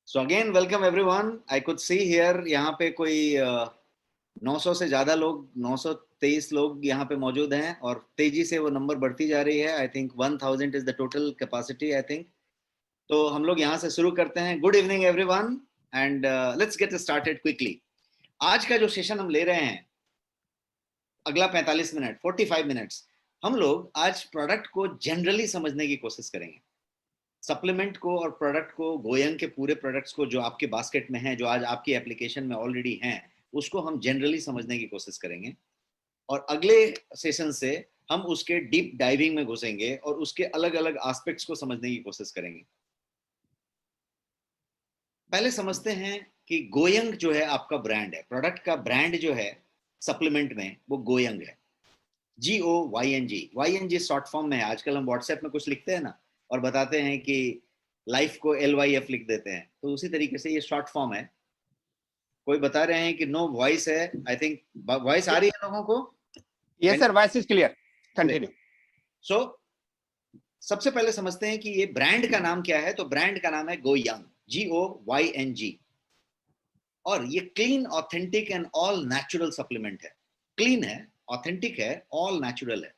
So again welcome everyone. I could see here यहाँ पे कोई 900 से ज्यादा लोग, 923 लोग यहाँ पे मौजूद हैं और तेजी से वो नंबर बढ़ती जा रही है। I think 1000 is the total capacity I think. तो हम लोग यहाँ से शुरू करते हैं। Good evening everyone and let's get started quickly. आज का जो सेशन हम ले रहे हैं, अगला 45 मिनट 45 मिनट्स, हम लोग आज प्रोडक्ट को जनरली समझने की कोशिश करेंगे। सप्लीमेंट को और प्रोडक्ट को, गोयंग के पूरे प्रोडक्ट्स को जो आपके बास्केट में हैं, जो आज आपकी एप्लीकेशन में ऑलरेडी हैं, उसको हम जनरली समझने की कोशिश करेंगे। और अगले सेशन से हम उसके डीप डाइविंग में घुसेंगे और उसके अलग अलग एस्पेक्ट्स को समझने की कोशिश करेंगे। पहले समझते हैं कि गोयंग जो है आपका ब्रांड है, प्रोडक्ट का ब्रांड जो है सप्लीमेंट में, वो गोयंग है। GOYNG। YNG शॉर्ट फॉर्म में है। आजकल हम व्हाट्सएप में कुछ लिखते हैं ना और बताते हैं कि लाइफ को LYF लिख देते हैं, तो उसी तरीके से ये शॉर्ट फॉर्म है। कोई बता रहे हैं कि नो वॉइस है। आई थिंक वॉइस आ रही है लोगों को। Yes, sir. Voice is clear. Continue. So, सबसे पहले समझते हैं कि ये ब्रांड का नाम क्या है। तो ब्रांड का नाम है गोयंग, GOYNG। और ये clean, authentic and all natural supplement है। क्लीन है, ऑथेंटिक है, ऑल नेचुरल है।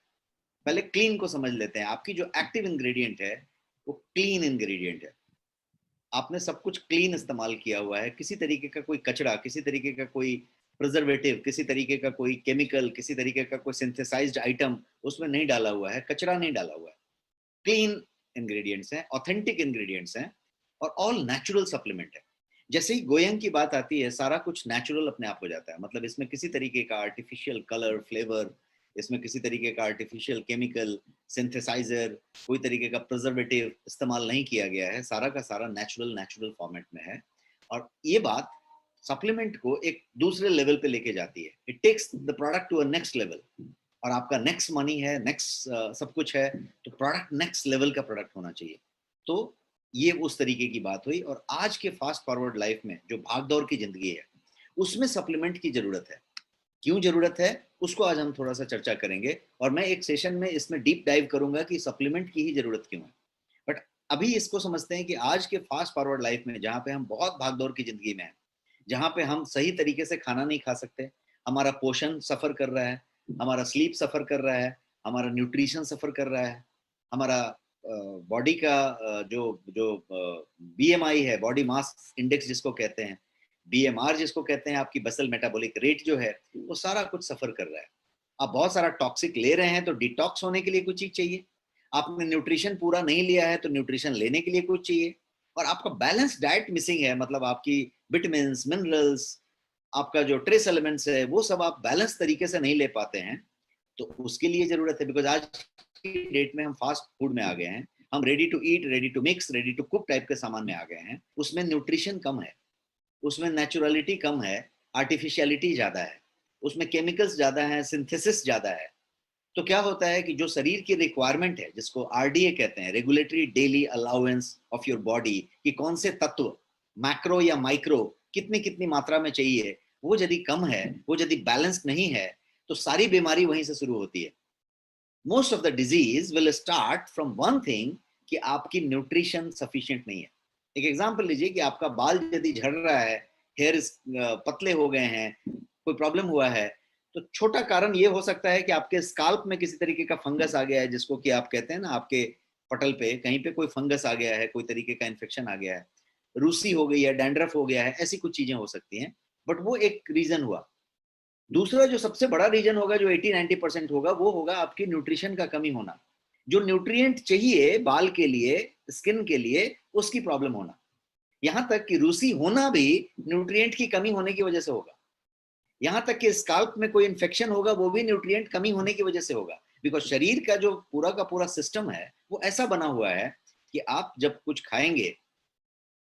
पहले क्लीन को समझ लेते हैं। आपकी जो एक्टिव इंग्रेडिएंट है वो क्लीन इंग्रेडिएंट है। आपने सब कुछ क्लीन इस्तेमाल किया हुआ है। किसी तरीके का कोई कचरा, किसी तरीके का कोई प्रिजर्वेटिव, किसी तरीके का कोई केमिकल, किसी तरीके का कोई सिंथेसाइज्ड आइटम उसमें नहीं डाला हुआ है, कचरा नहीं डाला हुआ है। क्लीन इंग्रेडिएंट्स हैं, ऑथेंटिक इंग्रेडिएंट्स हैं और ऑल नेचुरल सप्लीमेंट है। जैसे ही गोयंग की बात आती है, सारा कुछ नेचुरल अपने आप हो जाता है। मतलब इसमें किसी तरीके का आर्टिफिशियल कलर, फ्लेवर, इसमें किसी तरीके का आर्टिफिशियल केमिकल, सिंथेसाइजर, कोई तरीके का प्रिजर्वेटिव इस्तेमाल नहीं किया गया है। सारा का सारा नेचुरल फॉर्मेट में है। और ये बात सप्लीमेंट को एक दूसरे लेवल पे लेके जाती है। It takes the product to a next level. और आपका नेक्स्ट मनी है, नेक्स्ट सब कुछ है, तो प्रोडक्ट नेक्स्ट लेवल का प्रोडक्ट होना चाहिए। तो ये उस तरीके की बात हुई। और आज के फास्ट फॉरवर्ड लाइफ में जो भागदौड़ की जिंदगी है, उसमें सप्लीमेंट की जरूरत है। क्यों जरूरत है, उसको आज हम थोड़ा सा चर्चा करेंगे। और मैं एक सेशन में इसमें डीप डाइव करूंगा कि सप्लीमेंट की ही जरूरत क्यों है। बट अभी इसको समझते हैं कि आज के फास्ट फॉरवर्ड लाइफ में, जहाँ पे हम बहुत भागदौड़ की जिंदगी में हैं, जहाँ पे हम सही तरीके से खाना नहीं खा सकते, हमारा पोषण सफर कर रहा है, हमारा स्लीप सफर कर रहा है, हमारा न्यूट्रिशन सफर कर रहा है, हमारा बॉडी का जो जो BMI है, बॉडी मास इंडेक्स जिसको कहते हैं, BMR जिसको कहते हैं, आपकी बसल मेटाबॉलिक रेट जो है, वो सारा कुछ सफर कर रहा है। आप बहुत सारा टॉक्सिक ले रहे हैं तो डिटॉक्स होने के लिए कुछ चीज चाहिए। आपने न्यूट्रिशन पूरा नहीं लिया है तो न्यूट्रिशन लेने के लिए कुछ चाहिए। और आपका बैलेंस डाइट मिसिंग है, मतलब आपकी विटामिन्स, मिनरल्स, आपका जो ट्रेस एलिमेंट्स है, वो सब आप बैलेंस तरीके से नहीं ले पाते हैं, तो उसके लिए जरूरत है। बिकॉज आज की डेट में हम फास्ट फूड में आ गए हैं। हम ready to eat, ready to mix, ready to cook type के सामान में आ गए हैं। उसमें न्यूट्रिशन कम है, उसमें नेचुरलिटी कम है, आर्टिफिशियलिटी ज्यादा है, उसमें केमिकल्स ज्यादा है, सिंथेसिस ज्यादा है। तो क्या होता है कि जो शरीर की रिक्वायरमेंट है, जिसको RDA कहते हैं, regulatory daily allowance of your body, कि कौन से तत्व मैक्रो या माइक्रो कितनी कितनी मात्रा में चाहिए, वो यदि कम है, वो यदि बैलेंस्ड नहीं है, तो सारी बीमारी वहीं से शुरू होती है। Most of the disease will start from one thing, कि आपकी न्यूट्रिशन सफिशिएंट नहीं है। एक एग्जांपल लीजिए कि आपका बाल यदि झड़ रहा है, हेयर पतले हो गए हैं, कोई प्रॉब्लम हुआ है, तो छोटा कारण ये हो सकता है कि आपके स्काल्प में किसी तरीके का फंगस आ गया है, जिसको कि आप कहते हैं ना, आपके पटल पे कहीं पे कोई फंगस आ गया है, कोई तरीके का इन्फेक्शन आ गया है, रूसी हो गई है, डैंड्रफ हो गया है, ऐसी कुछ चीजें हो सकती हैं। बट वो एक रीजन हुआ। दूसरा जो सबसे बड़ा रीजन होगा, जो 80-90% होगा, वो होगा आपकी न्यूट्रिशन का कमी होना। जो न्यूट्रिएंट चाहिए बाल के लिए, स्किन के लिए, उसकी प्रॉब्लम होना। यहां तक कि रूसी होना भी न्यूट्रिएंट की कमी होने की वजह से होगा। यहां तक कि स्काल्प में कोई इन्फेक्शन होगा, वो भी न्यूट्रिएंट कमी होने की वजह से होगा। बिकॉज शरीर का जो पूरा का पूरा सिस्टम है, वो ऐसा बना हुआ है कि आप जब कुछ खाएंगे,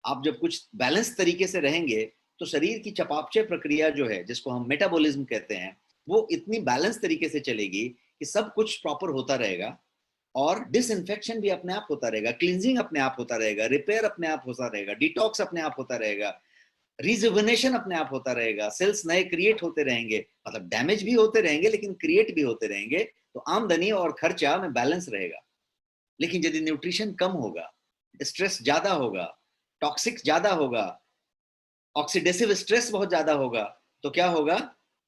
आप जब कुछ बैलेंस तरीके से रहेंगे, तो शरीर की चयापचय प्रक्रिया जो है, जिसको हम मेटाबॉलिज्म कहते हैं, वो इतनी बैलेंस तरीके से चलेगी कि सब कुछ प्रॉपर होता रहेगा। और डिसइंफेक्शन भी अपने आप होता रहेगा, क्लींजिंग अपने आप होता रहेगा, रिपेयर अपने आप होता रहेगा, डिटॉक्स अपने आप होता रहेगा, रिजुविनेशन अपने आप होता रहेगा, सेल्स नए क्रिएट होते रहेंगे। मतलब डैमेज भी होते रहेंगे लेकिन क्रिएट भी होते रहेंगे। तो आमदनी और खर्चा में बैलेंस रहेगा। लेकिन यदि न्यूट्रिशन कम होगा, स्ट्रेस ज्यादा होगा, टॉक्सिक ज्यादा होगा, ऑक्सीडेसिव स्ट्रेस बहुत ज्यादा होगा, तो क्या होगा,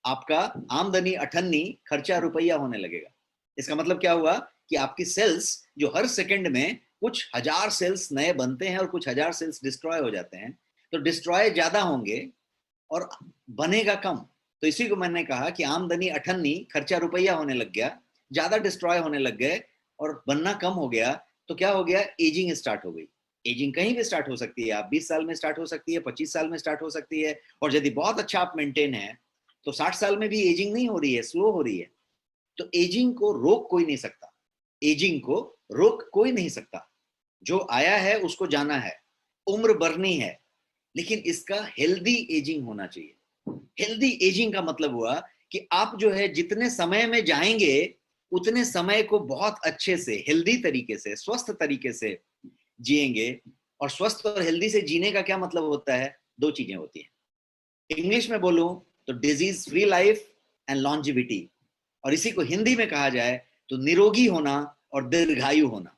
आपका आमदनी अठन्नी, खर्चा रुपया होने लगेगा। इसका मतलब क्या हुआ कि आपकी सेल्स जो हर सेकंड में कुछ हजार सेल्स नए बनते हैं और कुछ हजार सेल्स डिस्ट्रॉय हो जाते हैं, तो डिस्ट्रॉय ज्यादा होंगे और बनेगा कम। तो इसी को मैंने कहा कि आमदनी अठन्नी, खर्चा रुपया होने लग गया, ज्यादा डिस्ट्रॉय होने लग गए और बनना कम हो गया, तो क्या हो गया, एजिंग स्टार्ट हो गई। एजिंग कहीं भी स्टार्ट हो सकती है, आप 20 साल में स्टार्ट हो सकती है, 25 साल में स्टार्ट हो सकती है, और यदि बहुत अच्छा आप मेंटेन है तो 60 साल में भी एजिंग नहीं हो रही है, स्लो हो रही है। तो एजिंग को रोक कोई नहीं सकता, एजिंग को रोक कोई नहीं सकता, जो आया है उसको जाना है, उम्र बढ़नी है, लेकिन इसका हेल्दी एजिंग होना चाहिए। हेल्दी एजिंग का मतलब हुआ कि आप जो है जितने समय में जाएंगे उतने समय को बहुत अच्छे से, हेल्दी तरीके से, स्वस्थ तरीके से जिएंगे। और स्वस्थ और हेल्दी से जीने का क्या मतलब होता है, दो चीजें होती हैं। इंग्लिश में बोलूं तो disease free life and longevity, और इसी को हिंदी में कहा जाए तो निरोगी होना और दीर्घायु होना।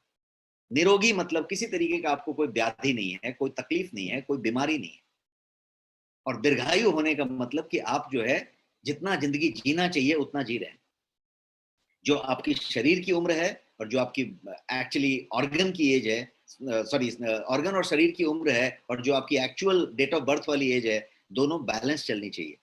निरोगी मतलब किसी तरीके का आपको कोई व्याधि नहीं है, कोई तकलीफ नहीं है, कोई बीमारी नहीं है। और दीर्घायु होने का मतलब कि आप जो है जितना जिंदगी जीना चाहिए उतना जी रहे हैं। जो आपकी शरीर की उम्र है और जो आपकी एक्चुअली ऑर्गन की एज है, सॉरी ऑर्गन और शरीर की उम्र है, और जो आपकी एक्चुअल डेट ऑफ बर्थ वाली एज है, दोनों बैलेंस चलनी चाहिए।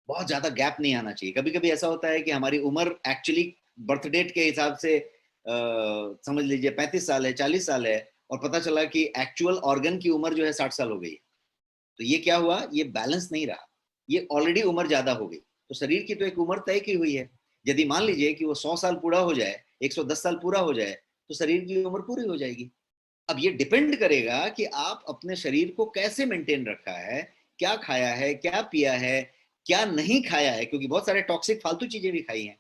बहुत ज्यादा गैप नहीं आना चाहिए। कभी कभी ऐसा होता है कि हमारी उम्र एक्चुअली बर्थ डेट के हिसाब से समझ लीजिए 35 साल है, 40 साल है, और पता चला कि एक्चुअल ऑर्गन की उम्र जो है 60 साल हो गई। तो ये क्या हुआ, ये बैलेंस नहीं रहा, ये ऑलरेडी उम्र ज्यादा हो गई। तो शरीर की तो एक उम्र तय की हुई है। यदि मान लीजिए कि वो 100 साल पूरा हो जाए, 110 साल पूरा हो जाए, तो शरीर की उम्र पूरी हो जाएगी। अब ये डिपेंड करेगा कि आप अपने शरीर को कैसे मेंटेन रखा है, क्या खाया है, क्या पिया है, क्या नहीं खाया है, क्योंकि बहुत सारे टॉक्सिक फालतू चीजें भी खाई हैं,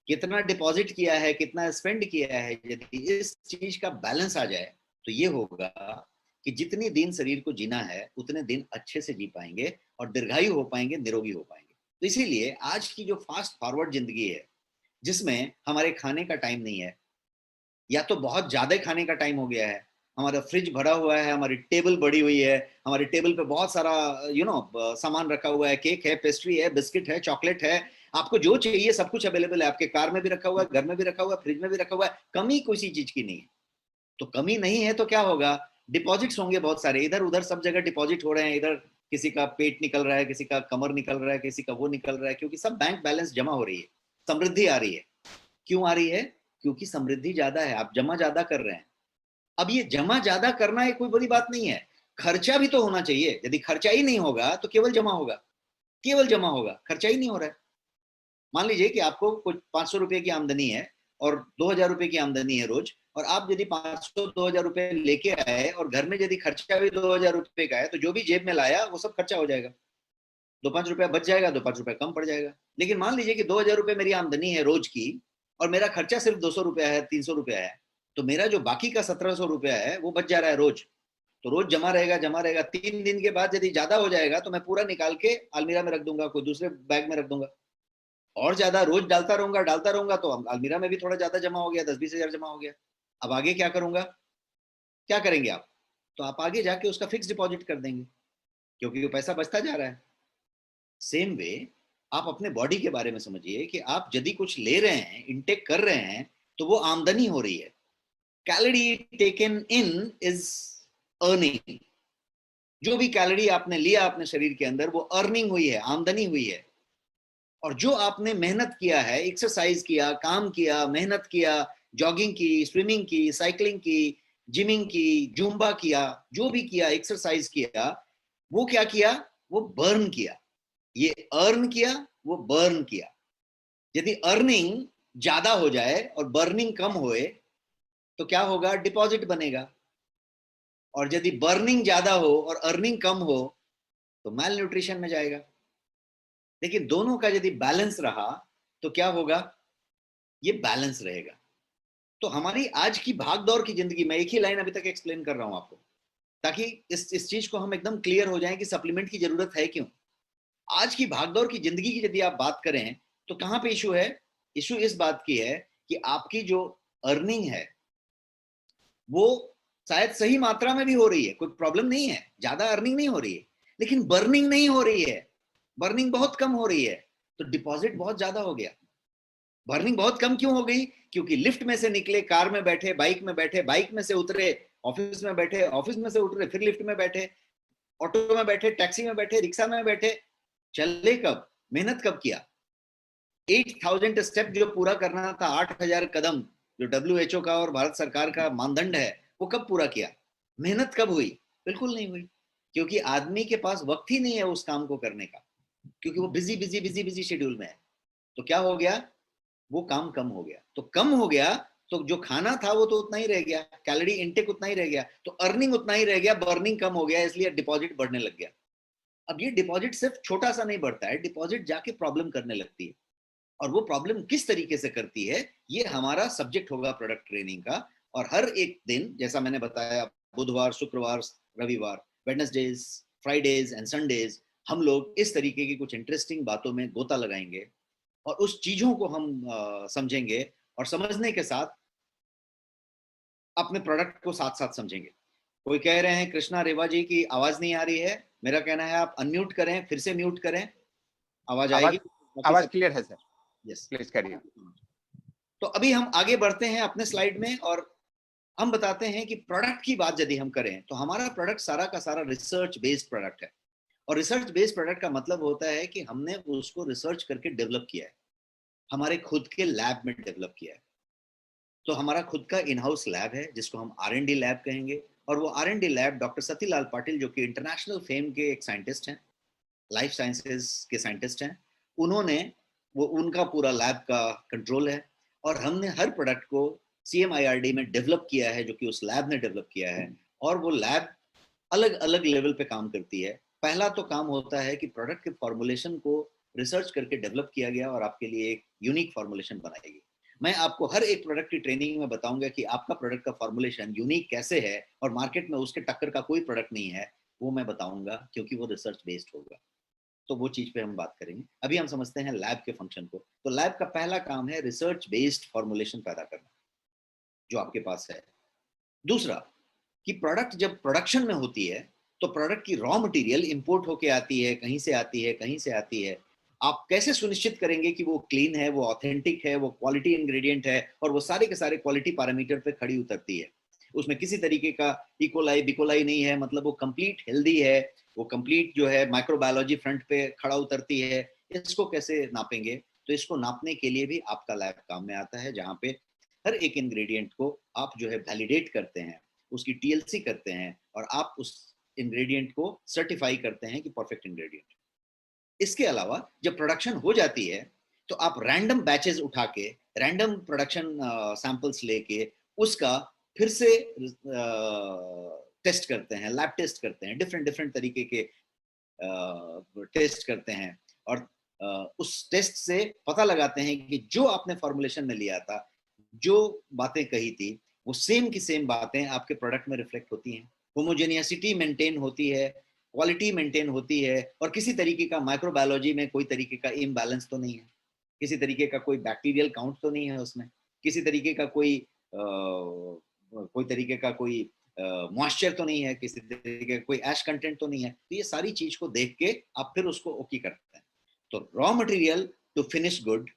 कितना डिपॉजिट किया है, कितना स्पेंड किया है। यदि इस चीज का बैलेंस आ जाए तो ये होगा कि जितनी दिन शरीर को जीना है उतने दिन अच्छे से जी पाएंगे और दीर्घायु हो पाएंगे, निरोगी हो पाएंगे। तो इसीलिए आज की जो फास्ट फॉरवर्ड जिंदगी है, जिसमें हमारे खाने का टाइम नहीं है, या तो बहुत ज्यादा खाने का टाइम हो गया है, हमारा फ्रिज भरा हुआ है, हमारी टेबल बड़ी हुई है, हमारी टेबल पे बहुत सारा सामान रखा हुआ है, केक है, पेस्ट्री है, बिस्किट है, चॉकलेट है, आपको जो चाहिए सब कुछ अवेलेबल है, आपके कार में भी रखा हुआ है, घर में भी रखा हुआ है, फ्रिज में भी रखा हुआ है, कमी किसी चीज की नहीं है। तो कमी नहीं है तो क्या होगा, डिपॉजिट्स होंगे बहुत सारे, इधर उधर सब जगह डिपॉजिट हो रहे हैं, इधर किसी का पेट निकल रहा है, किसी का कमर निकल रहा है, किसी का वो निकल रहा है, क्योंकि सब बैंक बैलेंस जमा हो रही है, समृद्धि आ रही है। क्यों आ रही है, क्योंकि समृद्धि ज्यादा है, आप जमा ज्यादा कर रहे हैं। अब ये जमा ज्यादा करना एक कोई बड़ी बात नहीं है, खर्चा भी तो होना चाहिए। यदि खर्चा ही नहीं होगा तो केवल जमा होगा, केवल जमा होगा, खर्चा ही नहीं हो रहा है। मान लीजिए कि आपको कुछ 500 रुपए की आमदनी है और 2000 रुपए की आमदनी है रोज, और आप यदि 500 2000 रुपए लेके आए और घर में यदि खर्चा भी 2000 रुपए का है, तो जो भी जेब में लाया वो सब खर्चा हो जाएगा। 2-5 रुपया बच जाएगा, 2-5 रुपया कम पड़ जाएगा। लेकिन मान लीजिए कि 2000 रुपए मेरी आमदनी है रोज की, और मेरा खर्चा सिर्फ 200 रुपया है, 300 रुपया है, तो मेरा जो बाकी का 1700 रुपया है वो बच जा रहा है रोज। तो रोज जमा रहेगा, जमा रहेगा। 3 दिन के बाद यदि ज्यादा हो जाएगा तो मैं पूरा निकाल के अलमीरा में रख दूंगा, कोई दूसरे बैग में रख दूंगा। और ज्यादा रोज डालता रहूंगा तो अलमीरा में भी थोड़ा ज्यादा जमा हो गया, 10-20 हजार जमा हो गया। अब आगे क्या करूंगा, क्या करेंगे आप, तो आप आगे जाके उसका फिक्स डिपॉजिट कर देंगे, क्योंकि वो पैसा बचता जा रहा है। सेम वे आप अपने बॉडी के बारे में समझिए कि आप यदि कुछ ले रहे हैं, इनटेक कर रहे हैं, तो वो आमदनी हो रही है। Calorie taken in is earning. जो भी कैलोरी आपने लिया अपने शरीर के अंदर, वो अर्निंग हुई है, आमदनी हुई है। और जो आपने मेहनत किया है, एक्सरसाइज किया, काम किया, मेहनत किया, जॉगिंग की, स्विमिंग की, साइकिलिंग की, जिमिंग की, जूम्बा किया, जो भी किया, एक्सरसाइज किया, वो क्या किया, वो बर्न किया। ये अर्न किया, वो बर्न किया। यदि अर्निंग ज्यादा हो जाए और बर्निंग कम होए तो क्या होगा, डिपॉजिट बनेगा। और यदि बर्निंग ज्यादा हो और अर्निंग कम हो तो मैल न्यूट्रिशन में जाएगा। लेकिन दोनों का यदि बैलेंस रहा तो क्या होगा, ये बैलेंस रहेगा। तो हमारी आज की भागदौड़ की जिंदगी में एक ही लाइन अभी तक एक्सप्लेन कर रहा हूं आपको, ताकि इस चीज को हम एकदम क्लियर हो जाए कि सप्लीमेंट की जरूरत है क्यों। आज की भागदौड़ की जिंदगी की यदि आप बात करें तो कहां पे इशू है, इशू इस बात की है कि आपकी जो अर्निंग है वो शायद सही मात्रा में भी हो रही है, कोई प्रॉब्लम नहीं है, ज्यादा अर्निंग नहीं हो रही है, लेकिन बर्निंग नहीं हो रही है, बर्निंग बहुत कम हो रही है, तो डिपॉजिट बहुत ज्यादा हो गया। बर्निंग बहुत कम क्यों हो गई? क्योंकि लिफ्ट में से निकले, कार में बैठे, बाइक में बैठे, बाइक में से उतरे, ऑफिस में बैठे, ऑफिस में से उतरे, फिर लिफ्ट में बैठे, ऑटो में बैठे, टैक्सी में बैठे, रिक्शा में बैठे, चले कब, मेहनत कब किया? 8,000 स्टेप जो पूरा करना था, 8,000 कदम जो WHO का और भारत सरकार का मानदंड है, वो कब पूरा किया? मेहनत कब हुई? बिल्कुल नहीं हुई, क्योंकि आदमी के पास वक्त ही नहीं है उस काम को करने का, क्योंकि वो busy busy busy busy schedule में है। तो क्या हो गया? वो काम कम हो गया। तो कम हो गया तो जो खाना था वो तो उतना ही रह गया, कैलोरी इनटेक उतना ही रह गया, तो अर्निंग उतना ही रह गया, बर्निंग कम हो गया, इसलिए डिपॉजिट बढ़ने लग गया। अब ये डिपॉजिट सिर्फ छोटा सा नहीं बढ़ता है, डिपॉजिट जाके प्रॉब्लम करने लगती है। और वो प्रॉब्लम किस तरीके से करती है, ये हमारा सब्जेक्ट होगा प्रोडक्ट ट्रेनिंग का। और हर एक दिन, जैसा मैंने बताया, बुधवार, शुक्रवार, रविवार, वेडनेसडेज, फ्राइडेज एंड संडेज, हम लोग इस तरीके की कुछ इंटरेस्टिंग बातों में गोता लगाएंगे और उस चीजों को हम समझेंगे, और समझने के साथ अपने प्रोडक्ट को साथ साथ समझेंगे। कोई कह रहे हैं कृष्णा रेवा जी की आवाज नहीं आ रही है, मेरा कहना है आप अनम्यूट करें, फिर से म्यूट करें, आवाज आएगी। आवाज क्लियर है सर, यस, प्लीज करिए। तो अभी हम आगे बढ़ते हैं अपने स्लाइड में, और हम बताते हैं कि प्रोडक्ट की बात यदि हम करें तो हमारा प्रोडक्ट सारा का सारा रिसर्च बेस्ड प्रोडक्ट है। और रिसर्च बेस्ड प्रोडक्ट का मतलब होता है कि हमने उसको रिसर्च करके डेवलप किया है, हमारे खुद के लैब में डेवलप किया है। तो हमारा खुद का इन हाउस लैब है जिसको हम R&D लैब कहेंगे। और वो R&D lab doctor Satilal Patil, जो कि इंटरनेशनल फेम के एक साइंटिस्ट हैं, लाइफ साइंसेज के साइंटिस्ट हैं, उन्होंने वो उनका पूरा लैब का कंट्रोल है। और हमने हर प्रोडक्ट को CMIRD में डेवलप किया है, जो कि उस लैब ने डेवलप किया है। और वो लैब अलग अलग लेवल पे काम करती है। पहला तो काम होता है कि प्रोडक्ट के फॉर्मुलेशन को रिसर्च करके डेवलप किया गया और आपके लिए एक यूनिक फॉर्मुलेशन बनाएगी। मैं आपको हर एक प्रोडक्ट की ट्रेनिंग में बताऊंगा कि आपका प्रोडक्ट का फॉर्मुलेशन यूनिक कैसे है और मार्केट में उसके टक्कर का कोई प्रोडक्ट नहीं है, वो मैं बताऊंगा, क्योंकि वो रिसर्च बेस्ड होगा। तो वो चीज पे हम बात करेंगे। अभी हम समझते हैं लैब के फंक्शन को। तो लैब का पहला काम है रिसर्च बेस्ड फॉर्मुलेशन पैदा करना, जो आपके पास है। दूसरा, कि प्रोडक्ट जब प्रोडक्शन में होती है तो प्रोडक्ट की रॉ मटेरियल इंपोर्ट होके आती है, कहीं से आती है, कहीं से आती है। आप कैसे सुनिश्चित करेंगे कि वो क्लीन है, वो ऑथेंटिक है, वो क्वालिटी इंग्रेडिएंट है, और वो सारे के सारे क्वालिटी पैरामीटर पे खड़ी उतरती है, उसमें किसी तरीके का इकोलाई बिकोलाई नहीं है, मतलब वो कंप्लीट हेल्दी है, वो कंप्लीट जो है माइक्रोबायोलॉजी फ्रंट पे खड़ा उतरती है। इसको कैसे नापेंगे? तो इसको नापने के लिए भी आपका लैब काम में आता है, जहाँ पे हर एक इंग्रेडिएंट को आप जो है वैलिडेट करते हैं, उसकी TLC करते हैं, और आप उस इंग्रेडिएंट को सर्टिफाई करते हैं कि परफेक्ट इंग्रेडिएंट। इसके अलावा जब प्रोडक्शन हो जाती है तो आप रैंडम बैचेस उठा के, रैंडम प्रोडक्शन सैंपल्स लेके उसका फिर से टेस्ट करते हैं, लैब टेस्ट करते हैं, डिफरेंट डिफरेंट तरीके के टेस्ट करते हैं। और उस टेस्ट से पता लगाते हैं कि जो आपने फॉर्मुलेशन में लिया था, जो बातें कही थी, वो सेम की सेम बातें आपके प्रोडक्ट में रिफ्लेक्ट होती हैं, होमोजेनियसिटी मेंटेन होती है, क्वालिटी मेंटेन होती है, और किसी तरीके का माइक्रोबायोलॉजी में कोई तरीके का इम्बैलेंस तो नहीं है, किसी तरीके का कोई बैक्टीरियल काउंट तो नहीं है उसमें, किसी तरीके का कोई मॉइस्चर तो नहीं है, किसी तरीके का कोई ऐश कंटेंट तो नहीं है। तो ये सारी चीज को देख के आप फिर उसको ओके करते हैं। तो raw material to finish good,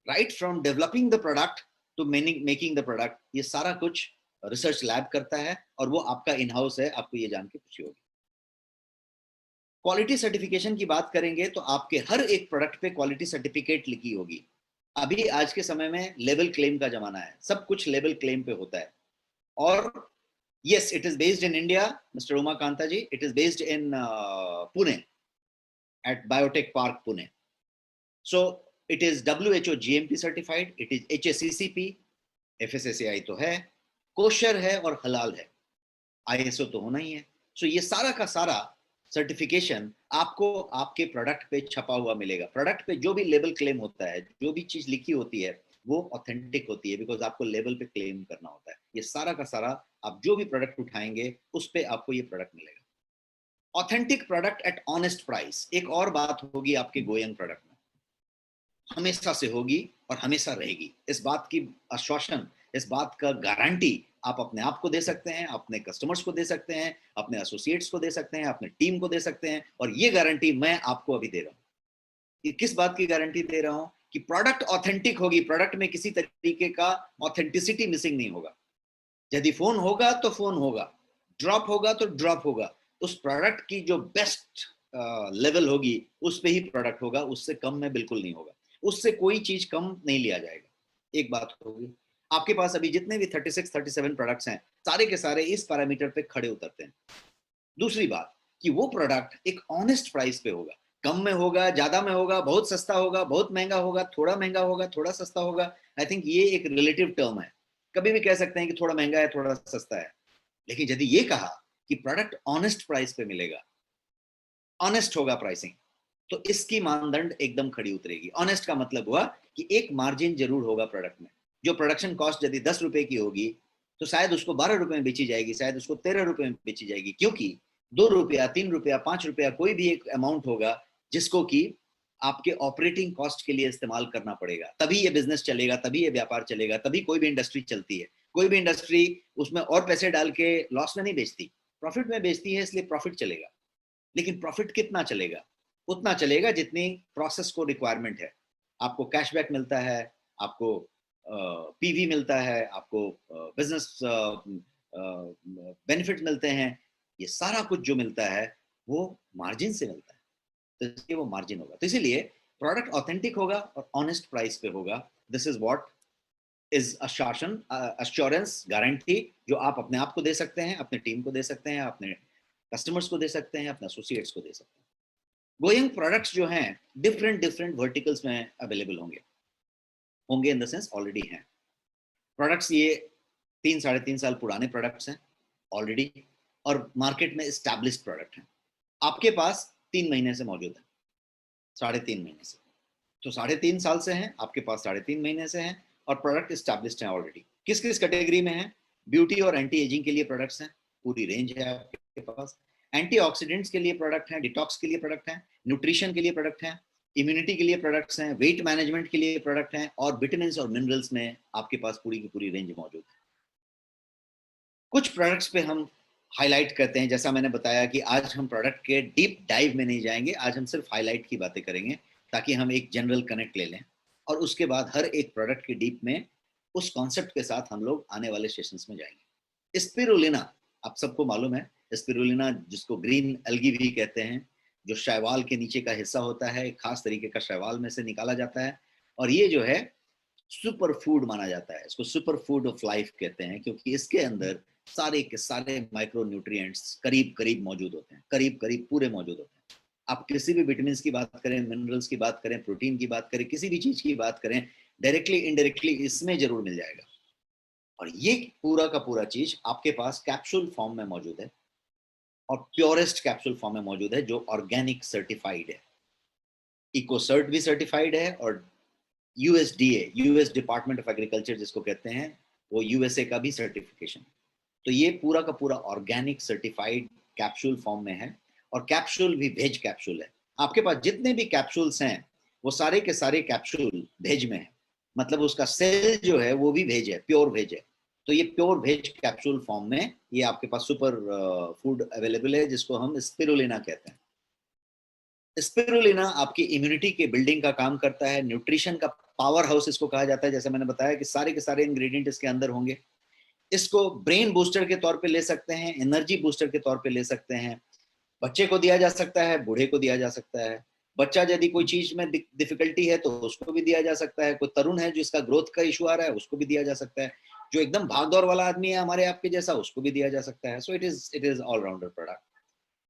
right from developing the product to making the product, ये सारा कुछ रिसर्च लैब करता है, और वो आपका इन हाउस है। आपको ये जान के खुशी होगी। क्वालिटी सर्टिफिकेशन की बात करेंगे तो आपके हर एक प्रोडक्ट पे क्वालिटी सर्टिफिकेट लिखी होगी। अभी आज के समय में लेबल क्लेम का जमाना है, सब कुछ लेबल क्लेम पे होता है। और yes, it is based in India, Mr. Uma Kantaji. It is based in Pune, at Biotech Park, Pune. So it is WHO GMP certified. It is HACCP, FSSAI तो है, कोशर है और हलाल है, ISO तो होना ही है। So ये सारा का सारा सर्टिफिकेशन आपको आपके प्रोडक्ट पे छपा हुआ मिलेगा। प्रोडक्ट पे जो भी लेबल क्लेम होता है, जो भी चीज लिखी होती है, वो ऑथेंटिक होती है, बिकॉज आपको लेवल पे क्लेम करना होता है। ये सारा का सारा आप जो भी प्रोडक्ट उठाएंगे उस पे आपको ये प्रोडक्ट मिलेगा। Authentic product at honest price, एक और बात होगी आपके गोयंग प्रोडक्ट में, हमेशा से होगी और हमेशा रहेगी। इस बात की आश्वासन, इस बात का गारंटी आप अपने आप को दे सकते हैं, अपने कस्टमर्स को दे सकते हैं, अपने एसोसिएट्स को दे सकते हैं, अपने टीम को दे सकते हैं। और ये गारंटी मैं आपको अभी दे रहा हूँ। कि किस बात की गारंटी दे रहा हूं? कि प्रोडक्ट ऑथेंटिक होगी, प्रोडक्ट में किसी तरीके का ऑथेंटिसिटी मिसिंग नहीं होगा। यदि फोन होगा तो फोन होगा, ड्रॉप होगा तो ड्रॉप होगा। उस प्रोडक्ट की जो बेस्ट लेवल होगी उस पे ही प्रोडक्ट होगा, उससे कम में बिल्कुल नहीं होगा। उससे कोई चीज कम नहीं लिया जाएगा। एक बात होगी। आपके पास अभी जितने भी 36 37 प्रोडक्ट्स हैं, सारे के सारे इस पैरामीटर पे खड़े उतरते हैं। दूसरी बात कि वो प्रोडक्ट एक ऑनेस्ट प्राइस पे होगा। कम में होगा, ज्यादा में होगा, बहुत सस्ता होगा, बहुत महंगा होगा, थोड़ा महंगा होगा, थोड़ा सस्ता होगा। आई थिंक ये एक रिलेटिव टर्म है। कभी भी कह सकते हैं कि थोड़ा महंगा है, थोड़ा सस्ता है। लेकिन यदि ये कहा कि प्रोडक्ट ऑनेस्ट प्राइस पे मिलेगा, ऑनेस्ट होगा प्राइसिंग, तो इसकी मानदंड एकदम खड़ी उतरेगी। ऑनेस्ट का मतलब हुआ कि एक मार्जिन जरूर होगा प्रोडक्ट में। जो प्रोडक्शन कॉस्ट यदि 10 रुपए की होगी तो शायद उसको 12 रुपए में बेची जाएगी, शायद उसको 13 रुपए में बेची जाएगी, क्योंकि 2 रुपया, 3 रुपया, 5 रुपया कोई भी एक अमाउंट होगा जिसको कि आपके ऑपरेटिंग कॉस्ट के लिए इस्तेमाल करना पड़ेगा। तभी ये बिजनेस चलेगा, तभी ये व्यापार चलेगा, तभी कोई भी इंडस्ट्री चलती है। कोई भी इंडस्ट्री उसमें और पैसे डाल के लॉस में नहीं बेचती, प्रॉफिट में बेचती है, इसलिए प्रॉफिट चलेगा। लेकिन प्रॉफिट कितना चलेगा? उतना चलेगा जितनी प्रोसेस को रिक्वायरमेंट है। आपको कैशबैक मिलता है, आपको पीवी मिलता है, आपको बिजनेस बेनिफिट मिलते हैं। ये सारा कुछ जो मिलता है वो मार्जिन से मिलता है, तो इसलिए वो मार्जिन होगा। तो इसीलिए प्रोडक्ट ऑथेंटिक होगा और ऑनेस्ट प्राइस पे होगा। दिस इज व्हाट इज अशासन, अश्योरेंस, गारंटी, जो आप अपने आप को दे सकते हैं, अपने टीम को दे सकते हैं, अपने कस्टमर्स को दे सकते हैं, अपने एसोसिएट्स को दे सकते हैं। गोइंग प्रोडक्ट्स जो हैं डिफरेंट डिफरेंट वर्टिकल्स में अवेलेबल होंगे। होंगे इन द सेंस ऑलरेडी हैं प्रोडक्ट्स। ये 3-3.5 साल पुराने प्रोडक्ट्स हैं ऑलरेडी, और मार्केट में एस्टैब्लिश्ड प्रोडक्ट हैं। आपके पास 3 महीने से मौजूद है, 3.5 महीने से। तो 3.5 साल से हैं आपके पास, 3.5 महीने से हैं, और प्रोडक्ट एस्टैब्लिश्ड हैं ऑलरेडी। किस किस कैटेगरी में है? ब्यूटी और एंटी एजिंग के लिए प्रोडक्ट्स हैं, पूरी रेंज है आपके पास। एंटीऑक्सीडेंट्स के लिए प्रोडक्ट हैं, डिटॉक्स के लिए प्रोडक्ट हैं, न्यूट्रिशन के लिए प्रोडक्ट हैं, इम्यूनिटी के लिए प्रोडक्ट्स हैं, वेट मैनेजमेंट के लिए प्रोडक्ट हैं, और विटामिन्स और मिनरल्स में आपके पास पूरी की पूरी रेंज मौजूद है। कुछ प्रोडक्ट्स पे हम हाईलाइट करते हैं। जैसा मैंने बताया कि आज हम प्रोडक्ट के डीप डाइव में नहीं जाएंगे, आज हम सिर्फ हाईलाइट की बातें करेंगे ताकि हम एक जनरल कनेक्ट ले लें, और उसके बाद हर एक प्रोडक्ट के डीप में उस कॉन्सेप्ट के साथ हम लोग आने वाले सेशंस में जाएंगे। स्पिरुलिना, आप सबको मालूम है स्पिरुलिना, जिसको ग्रीन एल्गी भी कहते हैं, जो शैवाल के नीचे का हिस्सा होता है, एक खास तरीके का शैवाल में से निकाला जाता है, और ये जो है सुपर फूड माना जाता है। इसको सुपर फूड ऑफ लाइफ कहते हैं, क्योंकि इसके अंदर सारे के सारे माइक्रो न्यूट्रिएंट्स करीब करीब मौजूद होते हैं, करीब करीब पूरे मौजूद होते हैं। आप किसी भी विटामिन की बात करें, मिनरल्स की बात करें, प्रोटीन की बात करें, किसी भी चीज की बात करें, डायरेक्टली इनडायरेक्टली इसमें जरूर मिल जाएगा। और ये पूरा का पूरा चीज आपके पास कैप्सूल फॉर्म में मौजूद है, और प्योरेस्ट कैप्सूल फॉर्म में मौजूद है, जो ऑर्गेनिक सर्टिफाइड है। इकोसर्ट भी सर्टिफाइड है, और USDA, US department of agriculture जिसको कहते हैं, वो यूएसए का भी सर्टिफिकेशन। तो ये पूरा का पूरा ऑर्गेनिक सर्टिफाइड कैप्सूल फॉर्म में है, और कैप्सूल भी वेज कैप्सूल है। आपके पास जितने भी कैप्सूल्स हैं वो सारे के सारे कैप्सूल वेज में है, मतलब उसका सेल जो है वो भी वेज है, प्योर वेज है। तो ये प्योर वेज कैप्सूल फॉर्म में ये आपके पास सुपर फूड अवेलेबल है, जिसको हम स्पिरुलिना कहते हैं। स्पिरुलिना आपकी इम्यूनिटी के बिल्डिंग का काम करता है, न्यूट्रिशन का पावर हाउस इसको कहा जाता है। जैसे मैंने बताया कि सारे के सारे इंग्रेडिएंट इसके अंदर होंगे। इसको ब्रेन बूस्टर के तौर पे ले सकते हैं, एनर्जी बूस्टर के तौर पे ले सकते हैं। बच्चे को दिया जा सकता है, बूढ़े को दिया जा सकता है। बच्चा यदि कोई चीज में डिफिकल्टी है तो उसको भी दिया जा सकता है। कोई तरुण है जिसका ग्रोथ का इशू आ रहा है, उसको भी दिया जा सकता है। जो एकदम भागदौड़ वाला आदमी है हमारे आपके जैसा, उसको भी दिया जा सकता है। So it is all rounder product.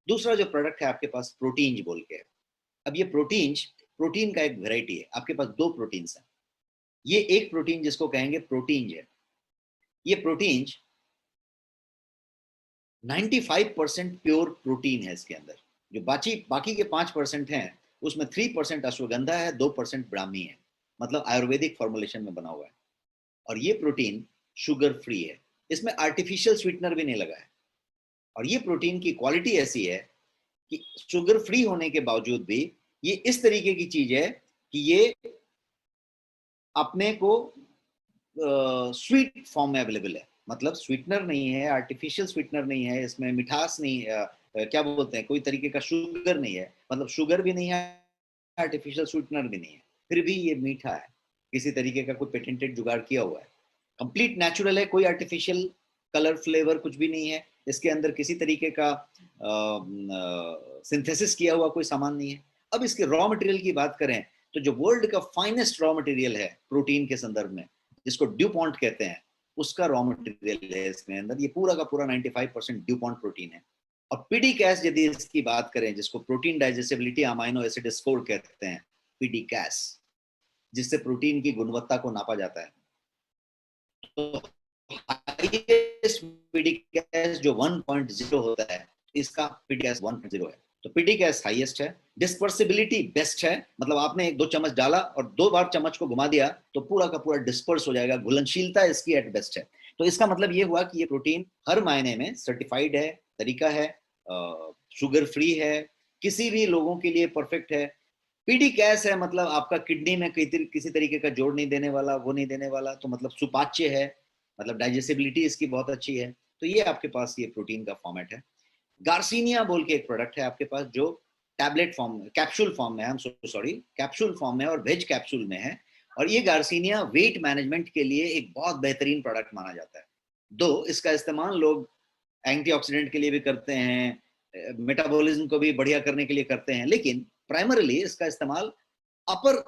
दूसरा जो प्रोडक्ट है आपके पास प्रोटीन बोल के। अब ये प्रोटीन का एक वेराइटी है। आपके पास 2 प्रोटीन है। ये एक प्रोटीन जिसको कहेंगे प्रोटीन है, ये प्रोटीन 95% प्योर प्रोटीन है इसके अंदर। जो बाकी के 5% हैं उसमें 3% अश्वगंधा है, 2% ब्राह्मी है, मतलब आयुर्वेदिक फॉर्मुलेशन में बना हुआ है। और ये प्रोटीन शुगर फ्री है, इसमें आर्टिफिशियल स्वीटनर भी नहीं लगा है। और ये प्रोटीन की क्वालिटी ऐसी है कि शुगर फ्री होने के बावजूद भी ये इस तरीके की चीज है कि ये अपने को स्वीट फॉर्म में अवेलेबल है। मतलब स्वीटनर नहीं है, आर्टिफिशियल स्वीटनर नहीं है, इसमें मिठास नहीं क्या बोलते हैं, कोई तरीके का शुगर नहीं है, मतलब शुगर भी नहीं है, आर्टिफिशियल स्वीटनर भी नहीं है, फिर भी ये मीठा है, किसी तरीके का कोई पेटेंटेड जुगाड़ किया हुआ है। कंप्लीट नेचुरल है, कोई आर्टिफिशियल कलर फ्लेवर कुछ भी नहीं है, इसके अंदर किसी तरीके का सिंथेसिस किया हुआ कोई सामान नहीं है। अब इसके रॉ मटेरियल की बात करें तो जो वर्ल्ड का फाइनेस्ट रॉ मटेरियल है प्रोटीन के संदर्भ में, जिसको ड्यूपॉन्ट कहते हैं, उसका रॉ मटेरियल है इसके अंदर, ये पूरा का पूरा 95% ड्यूपॉन्ट प्रोटीन है। और पीडीकैस यदि इसकी बात करें, जिसको protein digestibility amino acid score कहते हैं, पीडीकैस, जिससे प्रोटीन की गुणवत्ता को नापा जाता है, तो हाईएस्ट पीडीकैस जो 1.0 होता है, इसका पीडीकैस 1.0 है। तो पीडीकैस हाईएस्ट है, डिस्पर्सिबिलिटी बेस्ट है, मतलब आपने 1-2 चम्मच डाला और 2 बार चम्मच को घुमा दिया तो पूरा का पूरा डिस्पर्स हो जाएगा, घुलनशीलता इसकी एट बेस्ट है। तो इसका मतलब ये हुआ कि ये प्रोटीन हर मायने में सर्टिफाइड है, तरीका है, शुगर फ्री है, किसी भी लोगों के लिए परफेक्ट है। पीडीकैस है मतलब आपका किडनी में किसी तरीके का जोड़ नहीं देने वाला, वो नहीं देने वाला, तो मतलब सुपाच्य है, मतलब डाइजेस्टिबिलिटी इसकी बहुत अच्छी है। तो ये आपके पास ये प्रोटीन का फॉर्मेट है। गार्सिनिया बोल के एक प्रोडक्ट है आपके पास जो टैबलेट फॉर्म में, कैप्सूल फॉर्म में, I am sorry, capsule form में और वेज कैप्सूल में है। और ये गार्सिनिया वेट मैनेजमेंट के लिए एक बहुत बेहतरीन प्रोडक्ट माना जाता है। दो इसका इस्तेमाल लोग एंटीऑक्सीडेंट के लिए भी करते हैं, मेटाबॉलिज्म को भी बढ़िया करने के लिए करते हैं, लेकिन प्राइमरीली इसका इस्तेमाल अपर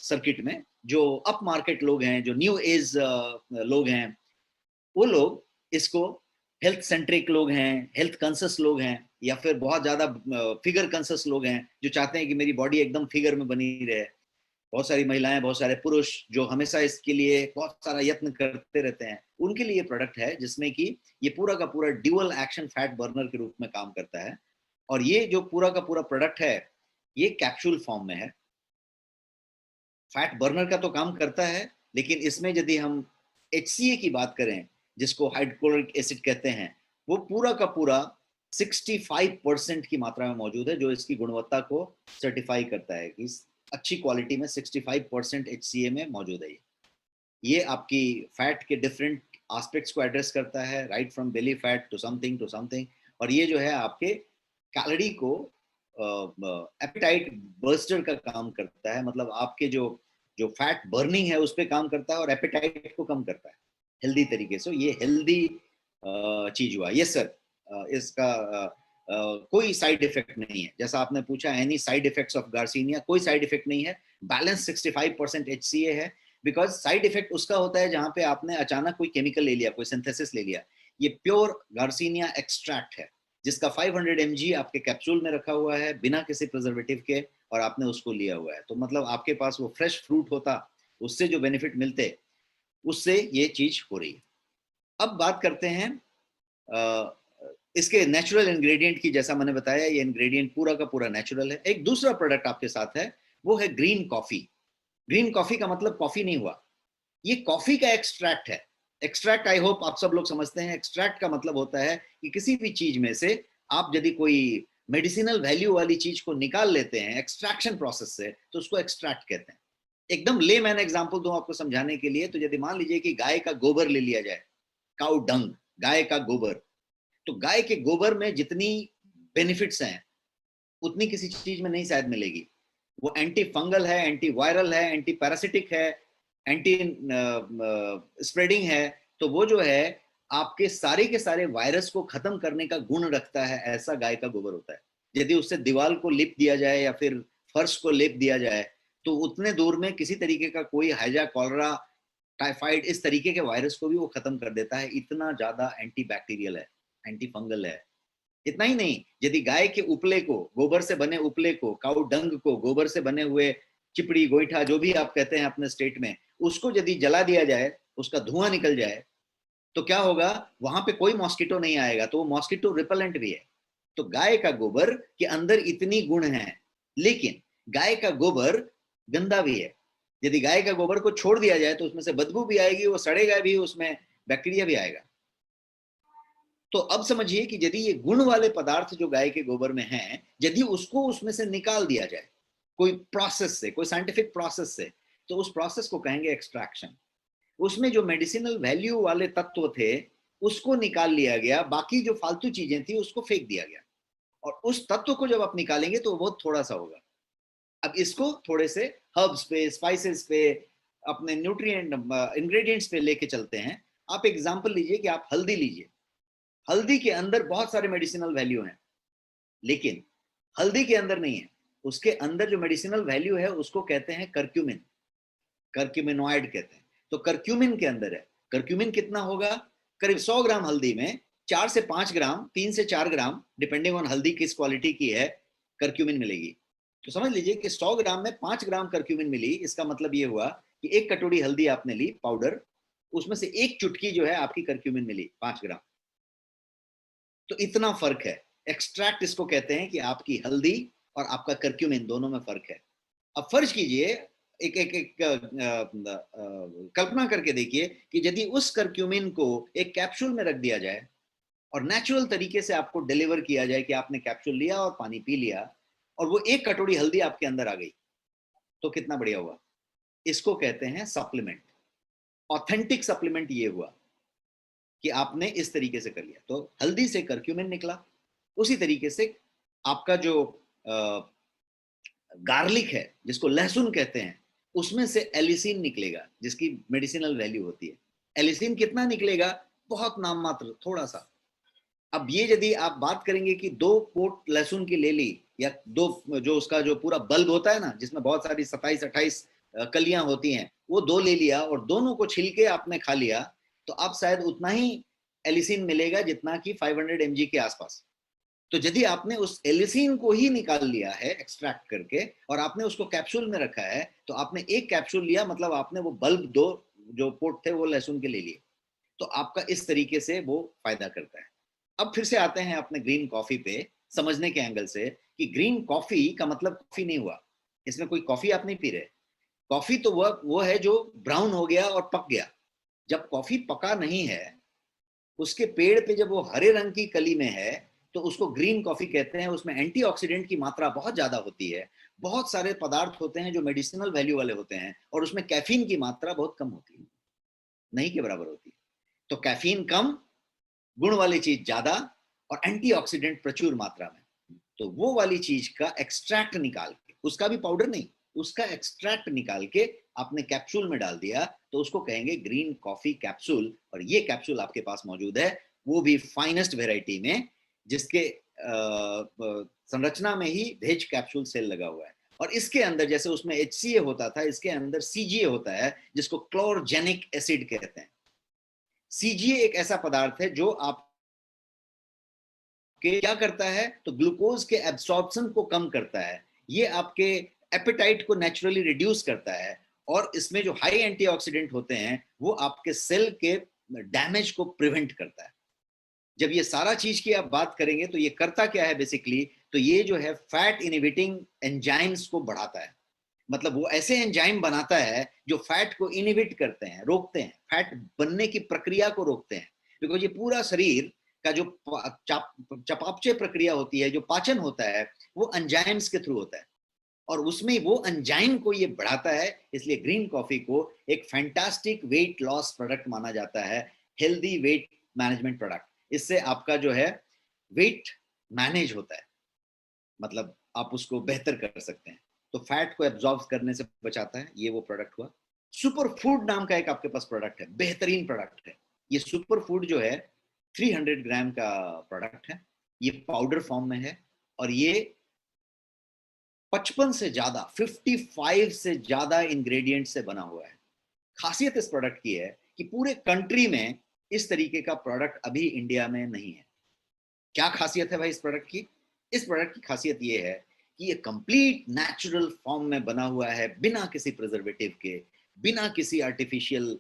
सर्किट में, जो अप मार्केट लोग हैं, जो न्यू एज लोग हैं, वो लोग इसको, हेल्थ सेंट्रिक लोग हैं, हेल्थ कॉन्शियस लोग हैं, या फिर बहुत ज्यादा फिगर कॉन्शियस लोग हैं जो चाहते हैं कि मेरी बॉडी एकदम फिगर में बनी रहे, बहुत सारी महिलाएं, बहुत सारे पुरुष जो हमेशा इसके लिए बहुत सारा यत्न करते रहते हैं, उनके लिए ये प्रोडक्ट है जिसमें कि ये पूरा का पूरा ड्यूअल एक्शन फैट बर्नर के रूप में काम करता है। और ये जो पूरा का पूरा प्रोडक्ट है ये कैप्सूल फॉर्म में है। फैट बर्नर का तो काम करता है, लेकिन इसमें यदि हम HCA की बात करें, जिसको हाइड्रोक्लोरिक एसिड कहते हैं, वो पूरा का पूरा 65% की मात्रा में मौजूद है, जो इसकी गुणवत्ता को सर्टिफाई करता है कि अच्छी क्वालिटी में 65% HCA में मौजूद है। ये आपकी फैट के डिफरेंट एस्पेक्ट्स को एड्रेस करता है, right from belly fat to something to something. और ये जो है आपके कैलोरी को, एपेटाइट बर्स्टर का काम करता है, मतलब आपके जो फैट बर्निंग है उस पर काम करता है और एपेटाइट को कम करता है हेल्दी तरीके से। ये हेल्दी चीज हुआ। यस सर, इसका कोई साइड इफेक्ट नहीं है, जैसा आपने पूछा, any side effects of garcinia, कोई साइड इफेक्ट नहीं है। बैलेंस 65% HCA है, बिकॉज साइड इफेक्ट उसका होता है जहां पे आपने अचानक कोई केमिकल ले लिया, कोई सिंथेसिस ले लिया। ये प्योर गार्सिनिया एक्सट्रैक्ट है जिसका 500 mg आपके कैप्सूल में रखा हुआ है बिना किसी प्रिजर्वेटिव के, और आपने उसको लिया हुआ है। तो मतलब आपके पास वो फ्रेश फ्रूट होता, उससे जो बेनिफिट मिलते, उससे ये चीज हो रही है। अब बात करते हैं इसके नेचुरल इंग्रेडिएंट की। जैसा मैंने बताया, ये इंग्रेडिएंट पूरा का पूरा नेचुरल है। एक दूसरा प्रोडक्ट आपके साथ है, वो है ग्रीन कॉफी। ग्रीन कॉफी का मतलब कॉफी नहीं हुआ, ये कॉफी का एक्सट्रैक्ट है। एक्सट्रैक्ट आई होप आप सब लोग समझते हैं। एक्सट्रैक्ट का मतलब होता है कि किसी भी चीज में से आप यदि कोई मेडिसिनल वैल्यू वाली चीज को निकाल लेते हैं एक्सट्रैक्शन प्रोसेस से, तो उसको एक्सट्रैक्ट कहते हैं। एकदम लेमैन एग्जांपल दूं आपको समझाने के लिए, तो यदि मान लीजिए कि गाय का गोबर ले लिया जाए, काउ डंग, गाय का गोबर, तो गाय के गोबर में जितनी बेनिफिट्स हैं उतनी किसी चीज में नहीं शायद मिलेगी। वो एंटी फंगल है, एंटी वायरल है, एंटी पैरासिटिक है, एंटी स्प्रेडिंग है। तो वो जो है आपके सारे के सारे वायरस को खत्म करने का गुण रखता है, ऐसा गाय का गोबर होता है। यदि उससे दीवार को लेप दिया जाए या फिर फर्श को लेप दिया जाए, तो उतने दूर में किसी तरीके का कोई हैजा, कॉलरा, टाइफाइड, इस तरीके के वायरस को भी वो खत्म कर देता है। इतना ज्यादा एंटी बैक्टीरियल है, एंटी फंगल है। इतना ही नहीं, यदि गाय के उपले को, गोबर से बने उपले को, काउ डंग को, गोबर से बने हुए चिपड़ी, गोईठा, जो भी आप कहते हैं अपने स्टेट में, उसको यदि जला दिया जाए, उसका धुआं निकल जाए, तो क्या होगा, वहां पे कोई मॉस्किटो नहीं आएगा, तो वो मॉस्किटो रिपेलेंट भी है। तो गाय का गोबर के अंदर इतनी गुण है, लेकिन गाय का गोबर गंदा भी है। यदि गाय का गोबर को छोड़ दिया जाए तो उसमें से बदबू भी आएगी, वो सड़ेगा भी, उसमें बैक्टीरिया भी आएगा। तो अब समझिए कि यदि ये गुण वाले पदार्थ जो गाय के गोबर में हैं, यदि उसको उसमें से निकाल दिया जाए कोई प्रोसेस से, कोई साइंटिफिक प्रोसेस से, तो उस प्रोसेस को कहेंगे एक्सट्रैक्शन। उसमें जो मेडिसिनल वैल्यू वाले तत्व थे उसको निकाल लिया गया, बाकी जो फालतू चीजें थी उसको फेंक दिया गया, और उस तत्व को जब आप निकालेंगे तो वो थोड़ा सा होगा। अब इसको थोड़े से हर्ब्स पे, स्पाइसेस पे, अपने न्यूट्रिएंट इंग्रेडिएंट्स पे लेके चलते हैं। आप एग्जांपल लीजिए कि आप हल्दी लीजिए, हल्दी के अंदर बहुत सारे मेडिसिनल वैल्यू हैं, लेकिन हल्दी के अंदर नहीं है, उसके अंदर जो मेडिसिनल वैल्यू है उसको कहते हैं करक्यूमिन, करक्यूमिनॉइड कहते हैं। तो करक्यूमिन के अंदर है, करक्यूमिन कितना होगा, करीब 100 ग्राम हल्दी में 4 से 5 ग्राम, 3 से 4 ग्राम, डिपेंडिंग ऑन हल्दी किस क्वालिटी की है, करक्यूमिन मिलेगी। तो समझ लीजिए कि 100 ग्राम में 5 ग्राम करक्यूमिन मिली। इसका मतलब ये हुआ कि एक कटोरी हल्दी आपने ली पाउडर, उसमें से एक चुटकी जो है आपकी करक्यूमिन मिली 5 ग्राम। तो इतना फर्क है। एक्सट्रैक्ट इसको कहते हैं कि आपकी हल्दी और आपका करक्यूमिन दोनों में फर्क है। अब फर्ज कीजिए, एक एक एक कल्पना करके देखिए कि यदि उस करक्यूमिन को एक कैप्सूल में रख दिया जाए और नेचुरल तरीके से आपको डिलीवर किया जाए कि आपने कैप्सूल लिया और पानी पी लिया और वो एक कटोरी हल्दी आपके अंदर आ गई, तो कितना बढ़िया हुआ। इसको कहते हैं सप्लीमेंट। ऑथेंटिक सप्लीमेंट ये हुआ कि आपने इस तरीके से कर लिया, तो हल्दी से करक्यूमिन निकला। उसी तरीके से आपका जो गार्लिक है, जिसको लहसुन कहते हैं, उसमें से एलिसिन निकलेगा, जिसकी मेडिसिनल वैल्यू होती है। एलिसिन कितना निकलेगा, बहुत नाम मात्र, थोड़ा सा। अब ये यदि आप बात करेंगे कि 2 पोट लहसुन की ले ली, या 2 जो उसका जो पूरा बल्ब होता है ना, जिसमें बहुत सारी 27-28 कलियां होती हैं, वो 2 ले लिया और दोनों को छिलके आपने खा लिया, तो आप शायद उतना ही एलिसिन मिलेगा जितना कि 500 mg के आसपास। तो यदि आपने उस एलिसिन को ही निकाल लिया है एक्सट्रैक्ट करके और आपने उसको कैप्सूल में रखा है, तो आपने एक कैप्सूल लिया, मतलब आपने वो बल्ब 2 जो पोट थे वो लहसुन के ले लिए। तो आपका इस तरीके से वो फायदा करता है। अब फिर से आते हैं अपने ग्रीन कॉफी पे, समझने के एंगल से कि ग्रीन कॉफी का मतलब कॉफी नहीं हुआ, इसमें कोई कॉफी आप नहीं पी रहे। कॉफी तो वो है जो ब्राउन हो गया और पक गया। जब कॉफी पका नहीं है, उसके पेड़ पे जब वो हरे रंग की कली में है, तो उसको ग्रीन कॉफी कहते हैं। उसमें एंटीऑक्सीडेंट की मात्रा बहुत ज्यादा होती है, बहुत सारे पदार्थ होते हैं जो मेडिसिनल वैल्यू वाले होते हैं, और उसमें कैफीन की मात्रा बहुत कम होती है, नहीं के बराबर होती है। तो कैफीन कम, गुण वाली चीज ज्यादा, और एंटीऑक्सीडेंट प्रचुर मात्रा में। तो वो वाली चीज का एक्सट्रैक्ट निकाल के, उसका भी पाउडर नहीं, उसका एक्सट्रैक्ट निकाल के आपने कैप्सूल में डाल दिया, तो उसको कहेंगे ग्रीन कॉफी कैप्सूल। और ये कैप्सूल आपके पास मौजूद है, वो भी फाइनेस्ट वेराइटी में, जिसके संरचना में ही भेज कैप्सूल सेल लगा हुआ है। और इसके अंदर जैसे उसमें HCA होता था, इसके अंदर CGA होता है, जिसको क्लोरोजेनिक एसिड कहते हैं। CGA एक ऐसा पदार्थ है जो आप क्या करता है, तो ग्लूकोज के एब्सॉर्प्शन को कम करता है, ये आपके एपेटाइट को नेचुरली रिड्यूस करता है, और इसमें जो हाई एंटीऑक्सीडेंट होते हैं वो आपके सेल के डैमेज को प्रिवेंट करता है। जब ये सारा चीज की आप बात करेंगे तो ये करता क्या है बेसिकली, तो ये जो है फैट इनहिबिटिंग एंजाइम्स को बढ़ाता है। मतलब वो ऐसे एंजाइम बनाता है जो फैट को इनहिबिट करते हैं, रोकते हैं, फैट बनने की प्रक्रिया को रोकते हैं। बिकॉज ये पूरा शरीर का जो चयापचय प्रक्रिया होती है, जो पाचन होता है, वो एंजाइम्स के थ्रू होता है, और उसमें वो एंजाइम को ये बढ़ाता है। इसलिए ग्रीन कॉफी को एक फैंटास्टिक वेट लॉस प्रोडक्ट माना जाता है, हेल्दी वेट मैनेजमेंट प्रोडक्ट। इससे आपका जो है वेट मैनेज होता है, मतलब आप उसको बेहतर कर सकते हैं, तो फैट को एब्जॉर्ब करने से बचाता है। ये वो प्रोडक्ट हुआ। सुपर फूड नाम का एक आपके पास प्रोडक्ट है, बेहतरीन प्रोडक्ट है। ये सुपर फूड जो है 300 ग्राम का प्रोडक्ट है, ये पाउडर फॉर्म में है, और ये 55 से ज्यादा इंग्रेडिएंट से बना हुआ है। खासियत इस प्रोडक्ट की है कि पूरे कंट्री में इस तरीके का प्रोडक्ट अभी इंडिया में नहीं है। क्या खासियत है भाई इस प्रोडक्ट की? इस प्रोडक्ट की खासियत ये है कि ये कंप्लीट नेचुरल फॉर्म में बना हुआ है, बिना किसी प्रिजर्वेटिव के, बिना किसी आर्टिफिशियल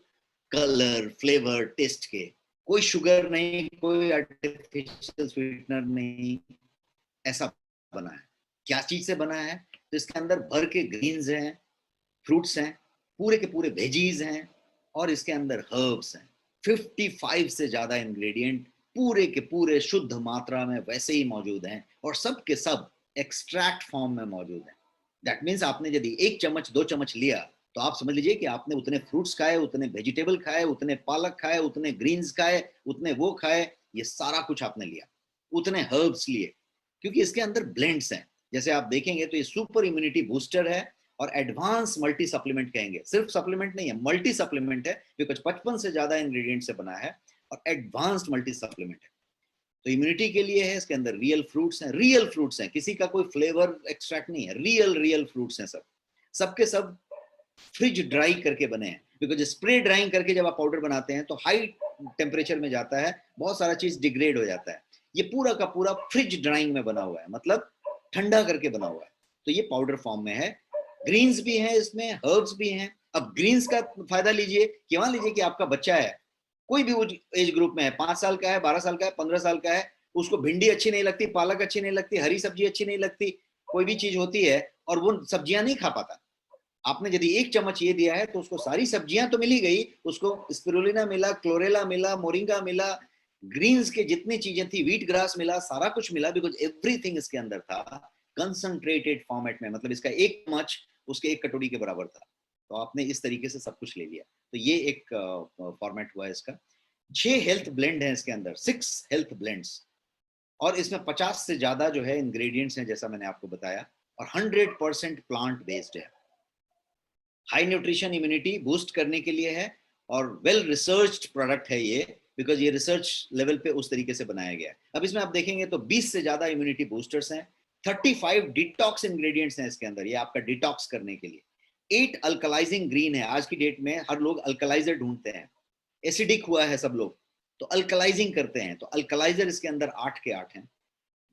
कलर, फ्लेवर, टेस्ट के। कोई शुगर नहीं, कोई आर्टिफिशियल स्वीटनर नहीं, ऐसा बना है। क्या चीज से बना है? तो इसके अंदर भर के ग्रीन्स हैं, फ्रूट्स हैं, पूरे के पूरे वेजीज हैं, और इसके अंदर हर्ब्स हैं। 55 से ज्यादा इंग्रेडिएंट पूरे के पूरे शुद्ध मात्रा में वैसे ही मौजूद हैं, और सब के सब एक्सट्रैक्ट फॉर्म में मौजूद हैं। दैट मीन्स आपने यदि 1 चम्मच 2 चम्मच लिया तो आप समझ लीजिए कि आपने उतने फ्रूट्स खाए, उतने वेजिटेबल खाए, उतने पालक खाए, उतने ग्रीन्स खाए, उतने वो खाए, ये सारा कुछ आपने लिया, उतने हर्ब्स लिए, क्योंकि इसके अंदर ब्लेंड्स हैं। जैसे आप देखेंगे तो ये सुपर इम्यूनिटी बूस्टर है और एडवांस मल्टी सप्लीमेंट कहेंगे, सिर्फ सप्लीमेंट नहीं है, मल्टी सप्लीमेंट है, बिकॉज 55 से ज्यादा इंग्रेडिएंट से बना है और एडवांस्ड मल्टी सप्लीमेंट है। तो इम्यूनिटी के लिए है, इसके अंदर रियल फ्रूट्स हैं, रियल फ्रूट्स हैं, किसी का कोई फ्लेवर एक्सट्रैक्ट नहीं है, रियल रियल फ्रूट्स हैं, सब सबके सब फ्रिज ड्राई करके बने हैं, बिकॉज स्प्रे ड्राइंग करके जब आप पाउडर बनाते हैं तो हाई टेम्परेचर में जाता है, बहुत सारा चीज डिग्रेड हो जाता है। ये पूरा का पूरा फ्रिज ड्राइंग में बना हुआ है, मतलब ठंडा करके बना हुआ है, तो ये पाउडर फॉर्म में है। ग्रीन्स भी हैं इसमें, हर्ब्स भी हैं। अब ग्रीन्स का फायदा लीजिए कि मान लीजिए कि आपका बच्चा है, कोई भी एज ग्रुप में है, 5 साल का है, 12 साल का है, 15 साल का है, उसको भिंडी अच्छी नहीं लगती, पालक अच्छी नहीं लगती, हरी सब्जी अच्छी नहीं लगती, कोई भी चीज होती है और वो सब्जियां नहीं खा पाता। आपने यदि 1 चम्मच ये दिया है तो उसको सारी सब्जियां तो मिली गई, उसको स्पिरुलिना मिला, क्लोरेला मिला, मोरिंगा मिला, ग्रीन्स के जितनी चीजें थी, व्हीट ग्रास मिला, सारा कुछ मिला, बिकॉज एवरीथिंग इसके अंदर था कंसंट्रेटेड फॉर्मेट में, मतलब इसका 1 चम्मच उसके 1 कटोरी के बराबर था। तो आपने इस तरीके से सब कुछ ले लिया, तो ये एक फॉर्मेट हुआ है इसका। 6 हेल्थ ब्लेंड है इसके अंदर, 6 हेल्थ ब्लेंड्स, और इसमें 50 से ज्यादा जो है इंग्रेडिएंट्स हैं, जैसा मैंने आपको बताया, और 100% प्लांट बेस्ड है। हाई न्यूट्रिशन इम्यूनिटी बूस्ट करने के लिए है और वेल रिसर्च्ड प्रोडक्ट है ये, बिकॉज ये रिसर्च लेवल पे उस तरीके से बनाया गया है। अब इसमें आप देखेंगे तो 20 से ज्यादा इम्यूनिटी बूस्टर्स हैं, 35 डिटॉक्स इंग्रेडिएंट्स हैं इसके अंदर, ये आपका डिटॉक्स करने के लिए। 8 अल्कलाइजिंग ग्रीन है, आज की डेट में हर लोग अल्कलाइजर ढूंढते हैं, एसिडिक हुआ है सब लोग तो अल्कलाइजिंग करते हैं, तो अल्कलाइजर इसके अंदर 8 के 8 हैं,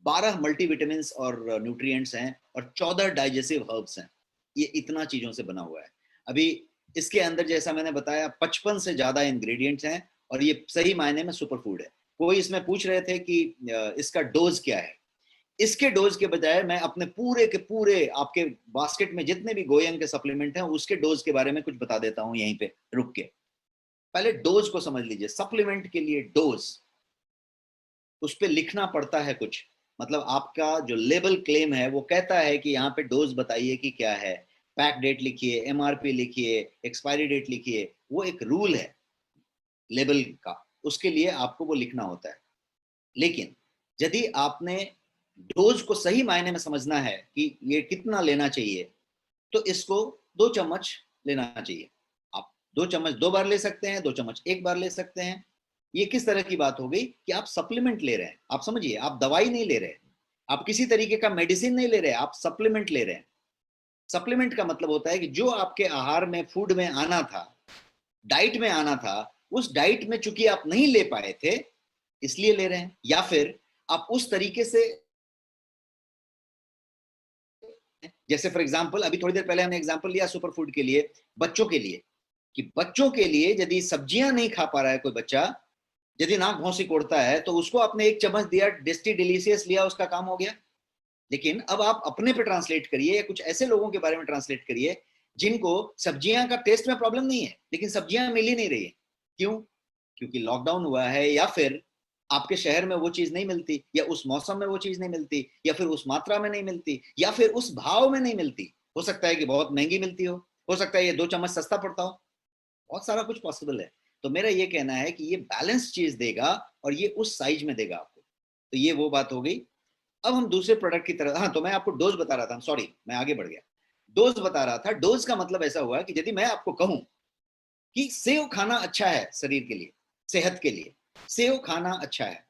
12 मल्टीविटामिन और न्यूट्रिएंट्स हैं और 14 डाइजेस्टिव हर्ब्स हैं। ये इतना चीजों से बना हुआ है। अभी इसके अंदर जैसा मैंने बताया 55 से ज्यादा इंग्रेडिएंट्स हैं और ये सही मायने में सुपर फूड है। कोई इसमें पूछ रहे थे कि इसका डोज क्या है, इसके डोज के बजाय मैं अपने पूरे के पूरे आपके बास्केट में जितने भी गोयंग के सप्लीमेंट हैं उसके डोज के बारे में कुछ बता देता हूं यहीं पे रुक के। पहले डोज को समझ लीजिए। सप्लीमेंट के लिए डोज, उस पर लिखना पड़ता है कुछ, मतलब आपका जो लेबल क्लेम है वो कहता है कि यहाँ पे डोज बताइए कि क्या है, पैक डेट लिखिए, एमआरपी लिखिए, एक्सपायरी डेट लिखिए, वो एक रूल है लेबल का, उसके लिए आपको वो लिखना होता है। लेकिन यदि आपने डोज को सही मायने में समझना है कि ये कितना लेना चाहिए, तो इसको 2 चम्मच लेना चाहिए। आप 2 चम्मच 2 बार ले सकते हैं, 2 चम्मच 1 बार ले सकते हैं। ये किस तरह की बात हो गई कि आप सप्लीमेंट ले रहे हैं, आप समझिए, आप दवाई नहीं ले रहे, आप किसी तरीके का मेडिसिन नहीं ले रहे, आप सप्लीमेंट ले रहे हैं। सप्लीमेंट का मतलब होता है कि जो आपके आहार में, फूड में आना था, डाइट में आना था, उस डाइट में चूंकि आप नहीं ले पाए थे इसलिए ले रहे हैं, या फिर आप उस तरीके से, जैसे फॉर एग्जांपल अभी थोड़ी देर पहले हमने एग्जांपल लिया सुपर फूड के लिए, बच्चों के लिए, कि बच्चों के लिए यदि सब्जियां नहीं खा पा रहा है कोई बच्चा, यदि नाक भौंसी कोड़ता है, तो उसको आपने 1 चम्मच दिया, टेस्टी डिलीशियस लिया, उसका काम हो गया। लेकिन अब आप अपने पे ट्रांसलेट करिए या कुछ ऐसे लोगों के बारे में ट्रांसलेट करिए जिनको सब्जियां का टेस्ट में प्रॉब्लम नहीं है लेकिन सब्जियां मिल ही नहीं रही है। क्यों? क्योंकि लॉकडाउन हुआ है, या फिर आपके शहर में वो चीज नहीं मिलती, या उस मौसम में वो चीज नहीं मिलती, या फिर उस मात्रा में नहीं मिलती, या फिर उस भाव में नहीं मिलती। हो सकता है कि बहुत महंगी मिलती हो सकता है ये 2 चम्मच सस्ता पड़ता हो, बहुत सारा कुछ पॉसिबल है। तो मेरा ये कहना है कि ये बैलेंस चीज देगा और ये उस साइज में देगा आपको। तो ये वो बात हो गई। अब हम दूसरे प्रोडक्ट की तरह, हाँ, तो मैं आपको डोज बता रहा था, सॉरी मैं आगे बढ़ गया। डोज बता रहा था। डोज का मतलब ऐसा हुआ कि यदि मैं आपको कहूं कि सेव खाना अच्छा है शरीर के लिए, सेहत के लिए सेव खाना अच्छा है,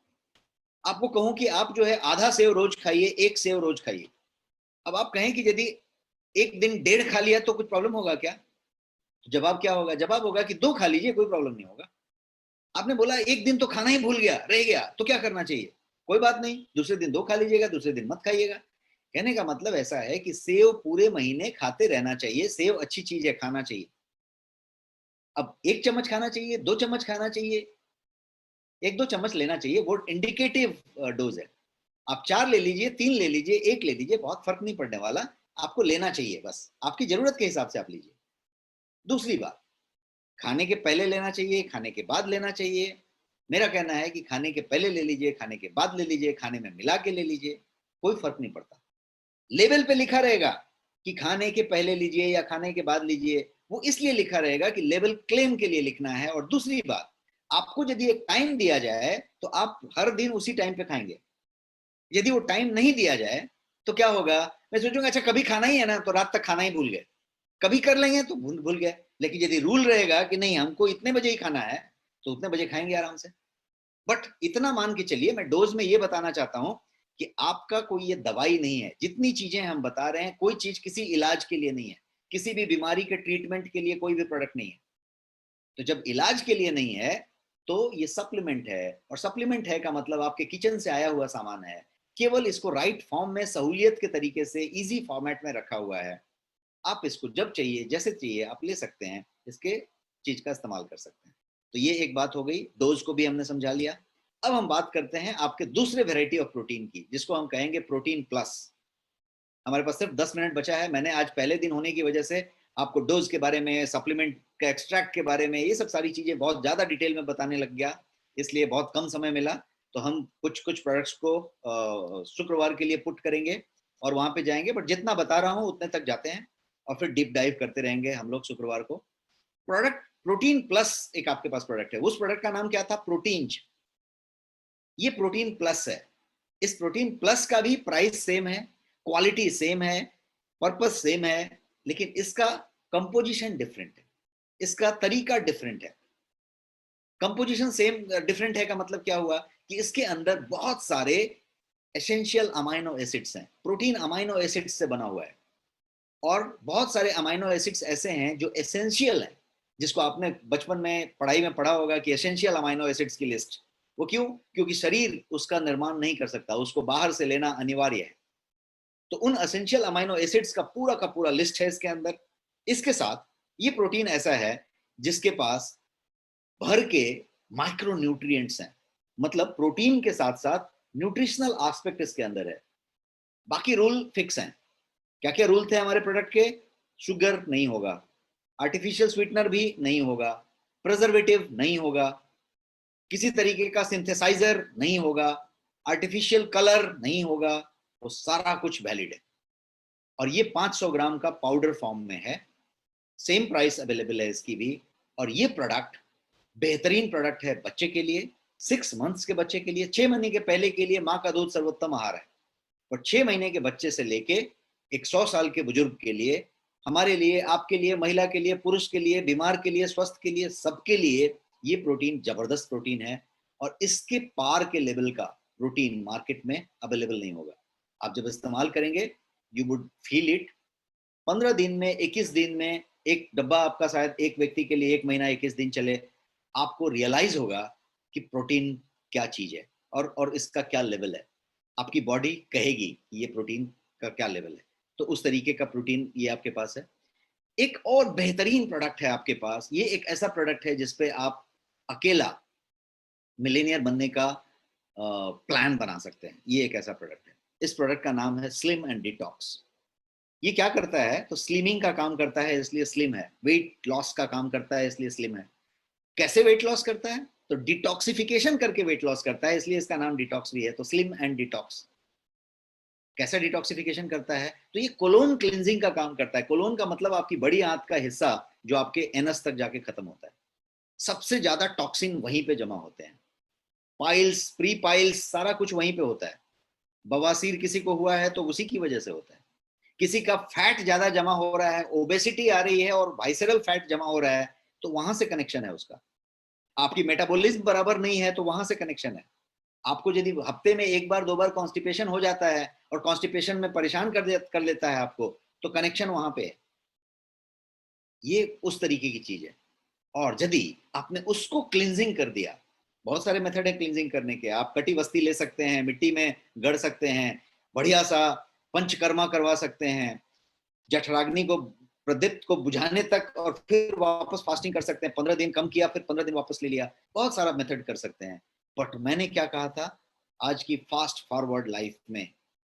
आपको कहूं कि आप जो है आधा सेव रोज खाइए, 1 सेव रोज खाइए, अब आप कहें कि यदि 1 दिन 1.5 खा लिया तो कुछ प्रॉब्लम होगा क्या? तो जवाब क्या होगा? जवाब होगा कि 2 खा लीजिए, कोई प्रॉब्लम नहीं होगा। आपने बोला 1 दिन तो खाना ही भूल गया, रह गया, तो क्या करना चाहिए? कोई बात नहीं, दूसरे दिन 2 खा लीजिएगा, दूसरे दिन मत खाइएगा। कहने का मतलब ऐसा है कि सेव पूरे महीने खाते रहना चाहिए, सेव अच्छी चीज है, खाना चाहिए। अब 1 चम्मच खाना चाहिए, 2 चम्मच खाना चाहिए, 1-2 चम्मच लेना चाहिए, वो इंडिकेटिव डोज है। आप 4 ले लीजिए, 3 ले लीजिए, 1 ले लीजिए, बहुत फर्क नहीं पड़ने वाला, आपको लेना चाहिए, बस आपकी जरूरत के हिसाब से आप लीजिए। दूसरी बात, खाने के पहले लेना चाहिए, खाने के बाद लेना चाहिए। मेरा कहना है कि खाने के पहले ले लीजिए, खाने के बाद ले लीजिए, खाने में मिला के ले लीजिए, कोई फर्क नहीं पड़ता। लेवल पे लिखा रहेगा कि खाने के पहले लीजिए या खाने के बाद लीजिए, वो इसलिए लिखा रहेगा कि लेवल क्लेम के लिए लिखना है। और दूसरी बात, आपको यदि एक टाइम दिया जाए तो आप हर दिन उसी टाइम पे खाएंगे। यदि वो टाइम नहीं दिया जाए तो क्या होगा, मैं सोचूंगा अच्छा कभी खाना ही है ना, तो रात तक खाना ही भूल गए, कभी कर लेंगे तो भूल गए। लेकिन यदि रूल रहेगा कि नहीं हमको इतने बजे ही खाना है, तो उतने बजे खाएंगे आराम से। बट इतना मान के चलिए, मैं डोज में ये बताना चाहता हूं कि आपका कोई ये दवाई नहीं है। जितनी चीजें हम बता रहे हैं, कोई चीज किसी इलाज के लिए नहीं है, किसी भी बीमारी के ट्रीटमेंट के लिए कोई भी प्रोडक्ट नहीं है। तो जब इलाज के लिए नहीं है तो ये सप्लीमेंट है। और सप्लीमेंट है का मतलब आपके किचन से आया हुआ सामान है, केवल इसको राइट फॉर्म में सहूलियत के तरीके से इजी फॉर्मेट में रखा हुआ है। आप इसको जब चाहिए जैसे चाहिए आप ले सकते हैं, इसके चीज का इस्तेमाल कर सकते हैं। तो ये एक बात हो गई, डोज को भी हमने समझा लिया। अब हम बात करते हैं आपके दूसरे वेराइटी ऑफ प्रोटीन की, जिसको हम कहेंगे प्रोटीन प्लस। हमारे पास सिर्फ 10 मिनट बचा है। मैंने आज पहले दिन होने की वजह से आपको डोज के बारे में, सप्लीमेंट के एक्सट्रैक्ट के बारे में, ये सब सारी चीजें बहुत ज्यादा डिटेल में बताने लग गया, इसलिए बहुत कम समय मिला। तो हम कुछ कुछ प्रोडक्ट्स को शुक्रवार के लिए पुट करेंगे और वहां पे जाएंगे। बट जितना बता रहा हूं उतने तक जाते हैं और फिर डीप डाइव करते रहेंगे हम लोग शुक्रवार को। प्रोडक्ट प्रोटीन प्लस एक आपके पास प्रोडक्ट है, उस प्रोडक्ट का नाम क्या था, प्रोटीन्ज। ये प्रोटीन प्लस है। इस प्रोटीन प्लस का भी प्राइस सेम है, क्वालिटी सेम है, पर्पस सेम है, लेकिन इसका कंपोजिशन डिफरेंट है, इसका तरीका डिफरेंट है। कंपोजिशन सेम डिफरेंट है का मतलब क्या हुआ कि इसके अंदर बहुत सारे एसेंशियल अमाइनो एसिड्स हैं। प्रोटीन अमाइनो एसिड्स से बना हुआ है और बहुत सारे अमाइनो एसिड्स ऐसे हैं जो एसेंशियल हैं, जिसको आपने बचपन में पढ़ाई में पढ़ा होगा कि एसेंशियल अमाइनो एसिड्स की लिस्ट। वो क्यों? क्योंकि शरीर उसका निर्माण नहीं कर सकता, उसको बाहर से लेना अनिवार्य है। तो उन एसेंशियल अमाइनो एसिड्स का पूरा लिस्ट है इसके अंदर। इसके साथ ये प्रोटीन ऐसा है जिसके पास भर के माइक्रो न्यूट्रिएंट्स हैं, मतलब प्रोटीन के साथ साथ न्यूट्रिशनल एस्पेक्ट इसके अंदर है। बाकी रूल फिक्स हैं। क्या क्या रूल थे हमारे प्रोडक्ट के? शुगर नहीं होगा, आर्टिफिशियल स्वीटनर भी नहीं होगा, प्रिजर्वेटिव नहीं होगा, किसी तरीके का सिंथेसाइजर नहीं होगा, आर्टिफिशियल कलर नहीं होगा, वो सारा कुछ वैलिड है। और ये 500 ग्राम का पाउडर फॉर्म में है, सेम प्राइस अवेलेबल है इसकी भी। और ये प्रोडक्ट बेहतरीन प्रोडक्ट है बच्चे के लिए, 6 मंथ्स के बच्चे के लिए। 6 महीने के पहले के लिए माँ का दूध सर्वोत्तम आहार है, और 6 महीने के बच्चे से लेके एक 100 साल के बुजुर्ग के लिए, हमारे लिए, आपके लिए, महिला के लिए, पुरुष के लिए, बीमार के लिए, स्वस्थ के लिए, सबके लिए ये प्रोटीन जबरदस्त प्रोटीन है। और इसके पार के लेवल का प्रोटीन मार्केट में अवेलेबल नहीं होगा। आप जब इस्तेमाल करेंगे यू वुड फील इट। 15 दिन में, 21 दिन में, एक डब्बा आपका शायद एक व्यक्ति के लिए 1 महीना 21 दिन चले, आपको रियलाइज होगा कि प्रोटीन क्या चीज है और इसका क्या लेवल है। आपकी बॉडी कहेगी कि ये प्रोटीन का क्या लेवल है। तो उस तरीके का प्रोटीन ये आपके पास है। एक और बेहतरीन प्रोडक्ट है आपके पास। ये एक ऐसा प्रोडक्ट है जिसपे आप अकेला मिलेनियर बनने का प्लान बना सकते हैं। ये एक ऐसा प्रोडक्ट है। इस प्रोडक्ट का नाम है स्लिम एंड डिटॉक्स। ये क्या करता है? तो स्लिमिंग का काम करता है इसलिए स्लिम है, वेट लॉस का काम करता है इसलिए स्लिम है। कैसे वेट लॉस करता है? तो डिटॉक्सिफिकेशन करके वेट लॉस करता है, इसलिए इसका नाम डिटॉक्स भी है। तो स्लिम एंड डिटॉक्स। कैसे डिटॉक्सिफिकेशन करता है? तो ये कोलोन क्लींजिंग का काम करता है। कोलोन का मतलब आपकी बड़ी आंत का हिस्सा जो आपके एनस तक जाके खत्म होता है। सबसे ज्यादा टॉक्सिन वहीं पे जमा होते हैं। पाइल्स, प्री पाइल्स, सारा कुछ वहीं पे होता है। बवासीर किसी को हुआ है तो उसी की वजह से होता है। किसी का फैट ज्यादा जमा हो रहा है, ओबेसिटी आ रही है और वाइसरल फैट जमा हो रहा है, तो वहां से कनेक्शन है उसका। आपकी मेटाबॉलिज्म बराबर नहीं है तो वहां से कनेक्शन है। आपको यदि हफ्ते में 1 बार 2 बार कॉन्स्टिपेशन हो जाता है और कॉन्स्टिपेशन में परेशान कर लेता है आपको, तो कनेक्शन वहां पे है। ये उस तरीके की चीज है। और यदि आपने उसको क्लींजिंग कर दिया, बहुत सारे मेथड है क्लींजिंग करने के। आप कटी वस्ती ले सकते हैं, मिट्टी में गड़ सकते हैं, बढ़िया सा पंचकर्मा करवा सकते हैं, जठराग्नि को, प्रदीप्त को बुझाने तक, और फिर वापस फास्टिंग कर सकते हैं। 15 दिन कम किया, फिर 15 दिन वापस ले लिया। बहुत सारा मेथड कर सकते हैं। बट मैंने क्या कहा था, आज की फास्ट फॉरवर्ड लाइफ में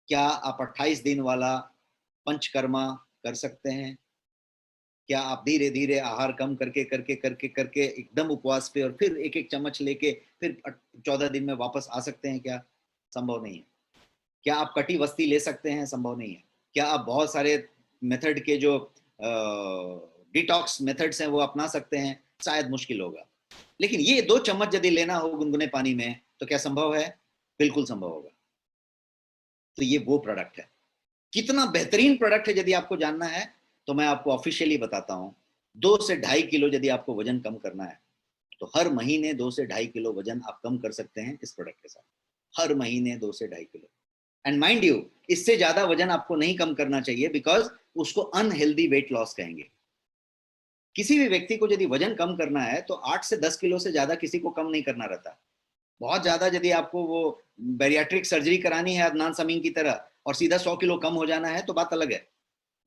क्या आप 28 दिन वाला पंचकर्मा कर सकते हैं? क्या आप धीरे धीरे आहार कम करके करके करके करके एकदम उपवास पे और फिर एक एक चम्मच लेके फिर 14 दिन में वापस आ सकते हैं? क्या संभव नहीं है। क्या आप कटी वस्ती ले सकते हैं? संभव नहीं है। क्या आप बहुत सारे मेथड के जो डिटॉक्स मेथड्स हैं वो अपना सकते हैं, शायद मुश्किल होगा। लेकिन ये 2 चम्मच यदि लेना हो गुनगुने पानी में तो क्या संभव है? बिल्कुल संभव होगा। तो ये वो प्रोडक्ट है। कितना बेहतरीन प्रोडक्ट है यदि आपको जानना है तो मैं आपको ऑफिशियली बताता हूं। 2 से 2.5 किलो यदि आपको वजन कम करना है तो हर महीने 2 से 2.5 किलो वजन आप कम कर सकते हैं इस प्रोडक्ट के साथ। हर महीने 2 से 2.5 किलो। एंड माइंड यू, इससे ज्यादा वजन आपको नहीं कम करना चाहिए, बिकॉज उसको अनहेल्दी वेट लॉस कहेंगे। किसी भी व्यक्ति को यदि वजन कम करना है तो 8 से 10 किलो से ज्यादा किसी को कम नहीं करना रहता। बहुत ज्यादा यदि आपको वो बैरियाट्रिक सर्जरी करानी है अदनान समीम की तरह और सीधा 100 किलो कम हो जाना है तो बात अलग है।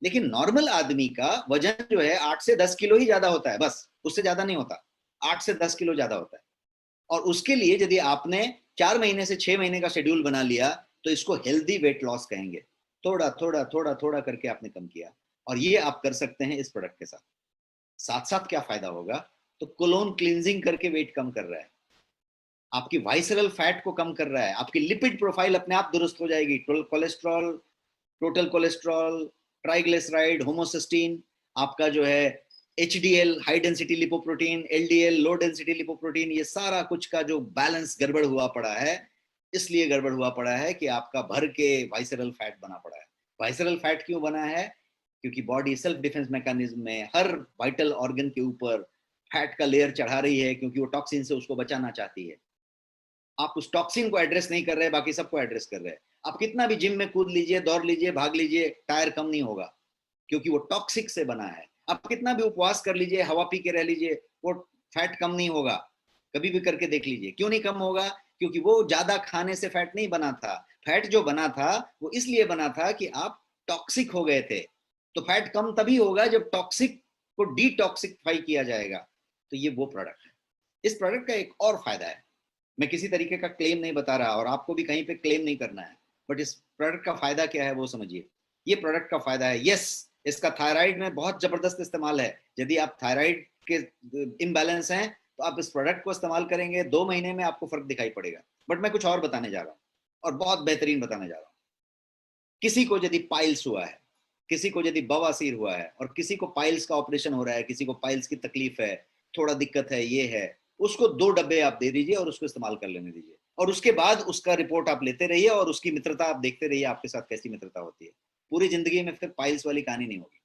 लेकिन नॉर्मल आदमी का वजन जो है 8 से 10 किलो ही ज्यादा होता है, बस उससे ज्यादा नहीं होता। 8 से 10 किलो ज्यादा होता है। और उसके लिए यदि आपने 4 महीने से 6 महीने का शेड्यूल बना लिया तो इसको हेल्दी वेट लॉस कहेंगे। थोड़ा थोड़ा थोड़ा थोड़ा करके आपने कम किया, और ये आप कर सकते हैं इस प्रोडक्ट के साथ। साथ साथ क्या फायदा होगा? तो कोलोन क्लींजिंग करके वेट कम कर रहा है, आपकी वाइसरल फैट को कम कर रहा है, आपकी लिपिड प्रोफाइल अपने आप दुरुस्त हो जाएगी। Cholesterol, total cholesterol, triglyceride, homocysteine, आपका जो है HDL high density lipoprotein, LDL low density lipoprotein, ये सारा कुछ का जो बैलेंस गड़बड़ हुआ पड़ा है, इसलिए गड़बड़ हुआ पड़ा है कि आपका भर के वाइसरल फैट बना पड़ा है। वाइसरल फैट क्यों बना है? क्योंकि बॉडी सेल्फ डिफेंस मैकेनिज्म में हर वाइटल ऑर्गन के ऊपर फैट का लेयर चढ़ा रही है, क्योंकि वो टॉक्सिन से उसको बचाना चाहती है। आप उस टॉक्सिन को एड्रेस नहीं कर रहे, बाकी सबको एड्रेस कर रहे हैं। आप कितना भी जिम में कूद लीजिए, दौड़ लीजिए, भाग लीजिए, टायर कम नहीं होगा, क्योंकि वो टॉक्सिक से बना है। आप कितना भी उपवास कर लीजिए, हवा पी के रह लीजिए, वो फैट कम नहीं होगा। कभी भी करके देख लीजिए। क्यों नहीं कम होगा? क्योंकि वो ज्यादा खाने से फैट नहीं बना था। फैट जो बना था वो इसलिए बना था कि आप टॉक्सिक हो गए थे। तो फैट कम तभी होगा जब टॉक्सिक को डिटॉक्सिफाई किया जाएगा। तो ये वो प्रोडक्ट है। इस प्रोडक्ट का एक और फायदा है, मैं किसी तरीके का क्लेम नहीं बता रहा और आपको भी कहीं पे क्लेम नहीं करना है, बट इस प्रोडक्ट का फायदा क्या है वो समझिए। ये प्रोडक्ट का फायदा है, यस, इसका थायराइड में बहुत जबरदस्त इस्तेमाल है। यदि आप थायराइड के इम्बैलेंस हैं तो आप इस प्रोडक्ट को इस्तेमाल करेंगे, 2 महीने में आपको फर्क दिखाई पड़ेगा। बट मैं कुछ और बताने जा रहा हूँ, और बहुत बेहतरीन बताने जा रहा हूँ। किसी को यदि पाइल्स हुआ है, किसी को यदि बवासीर हुआ है, और किसी को पाइल्स का ऑपरेशन हो रहा है, किसी को पाइल्स की तकलीफ है, थोड़ा दिक्कत है, ये है, उसको 2 डब्बे आप दे दीजिए और उसको इस्तेमाल कर लेने दीजिए, और उसके बाद उसका रिपोर्ट आप लेते रहिए और उसकी मित्रता आप देखते रहिए, आपके साथ कैसी मित्रता होती है। पूरी जिंदगी में फिर पाइल्स वाली कहानी नहीं होगी।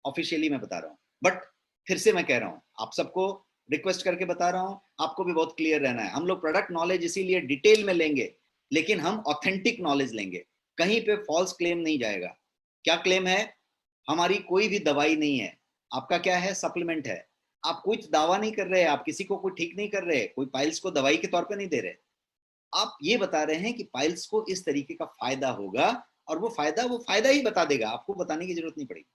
ऑफिशियली मैं बता रहा हूँ, बट फिर से मैं कह रहा हूँ, आप सबको रिक्वेस्ट करके बता रहा हूँ, आपको भी बहुत क्लियर रहना है। हम लोग प्रोडक्ट नॉलेज इसीलिए डिटेल में लेंगे, लेकिन हम ऑथेंटिक नॉलेज लेंगे, कहीं पे फॉल्स क्लेम नहीं जाएगा। क्या क्लेम है? हमारी कोई भी दवाई नहीं है। आपका क्या है? सप्लीमेंट है। आप कुछ दावा नहीं कर रहे, आप किसी को कोई ठीक नहीं कर रहे, कोई पाइल्स को दवाई के तौर पे नहीं दे रहे। आप ये बता रहे हैं कि पाइल्स को इस तरीके का फायदा होगा, और वो फायदा ही बता देगा, आपको बताने की जरूरत नहीं पड़ेगी।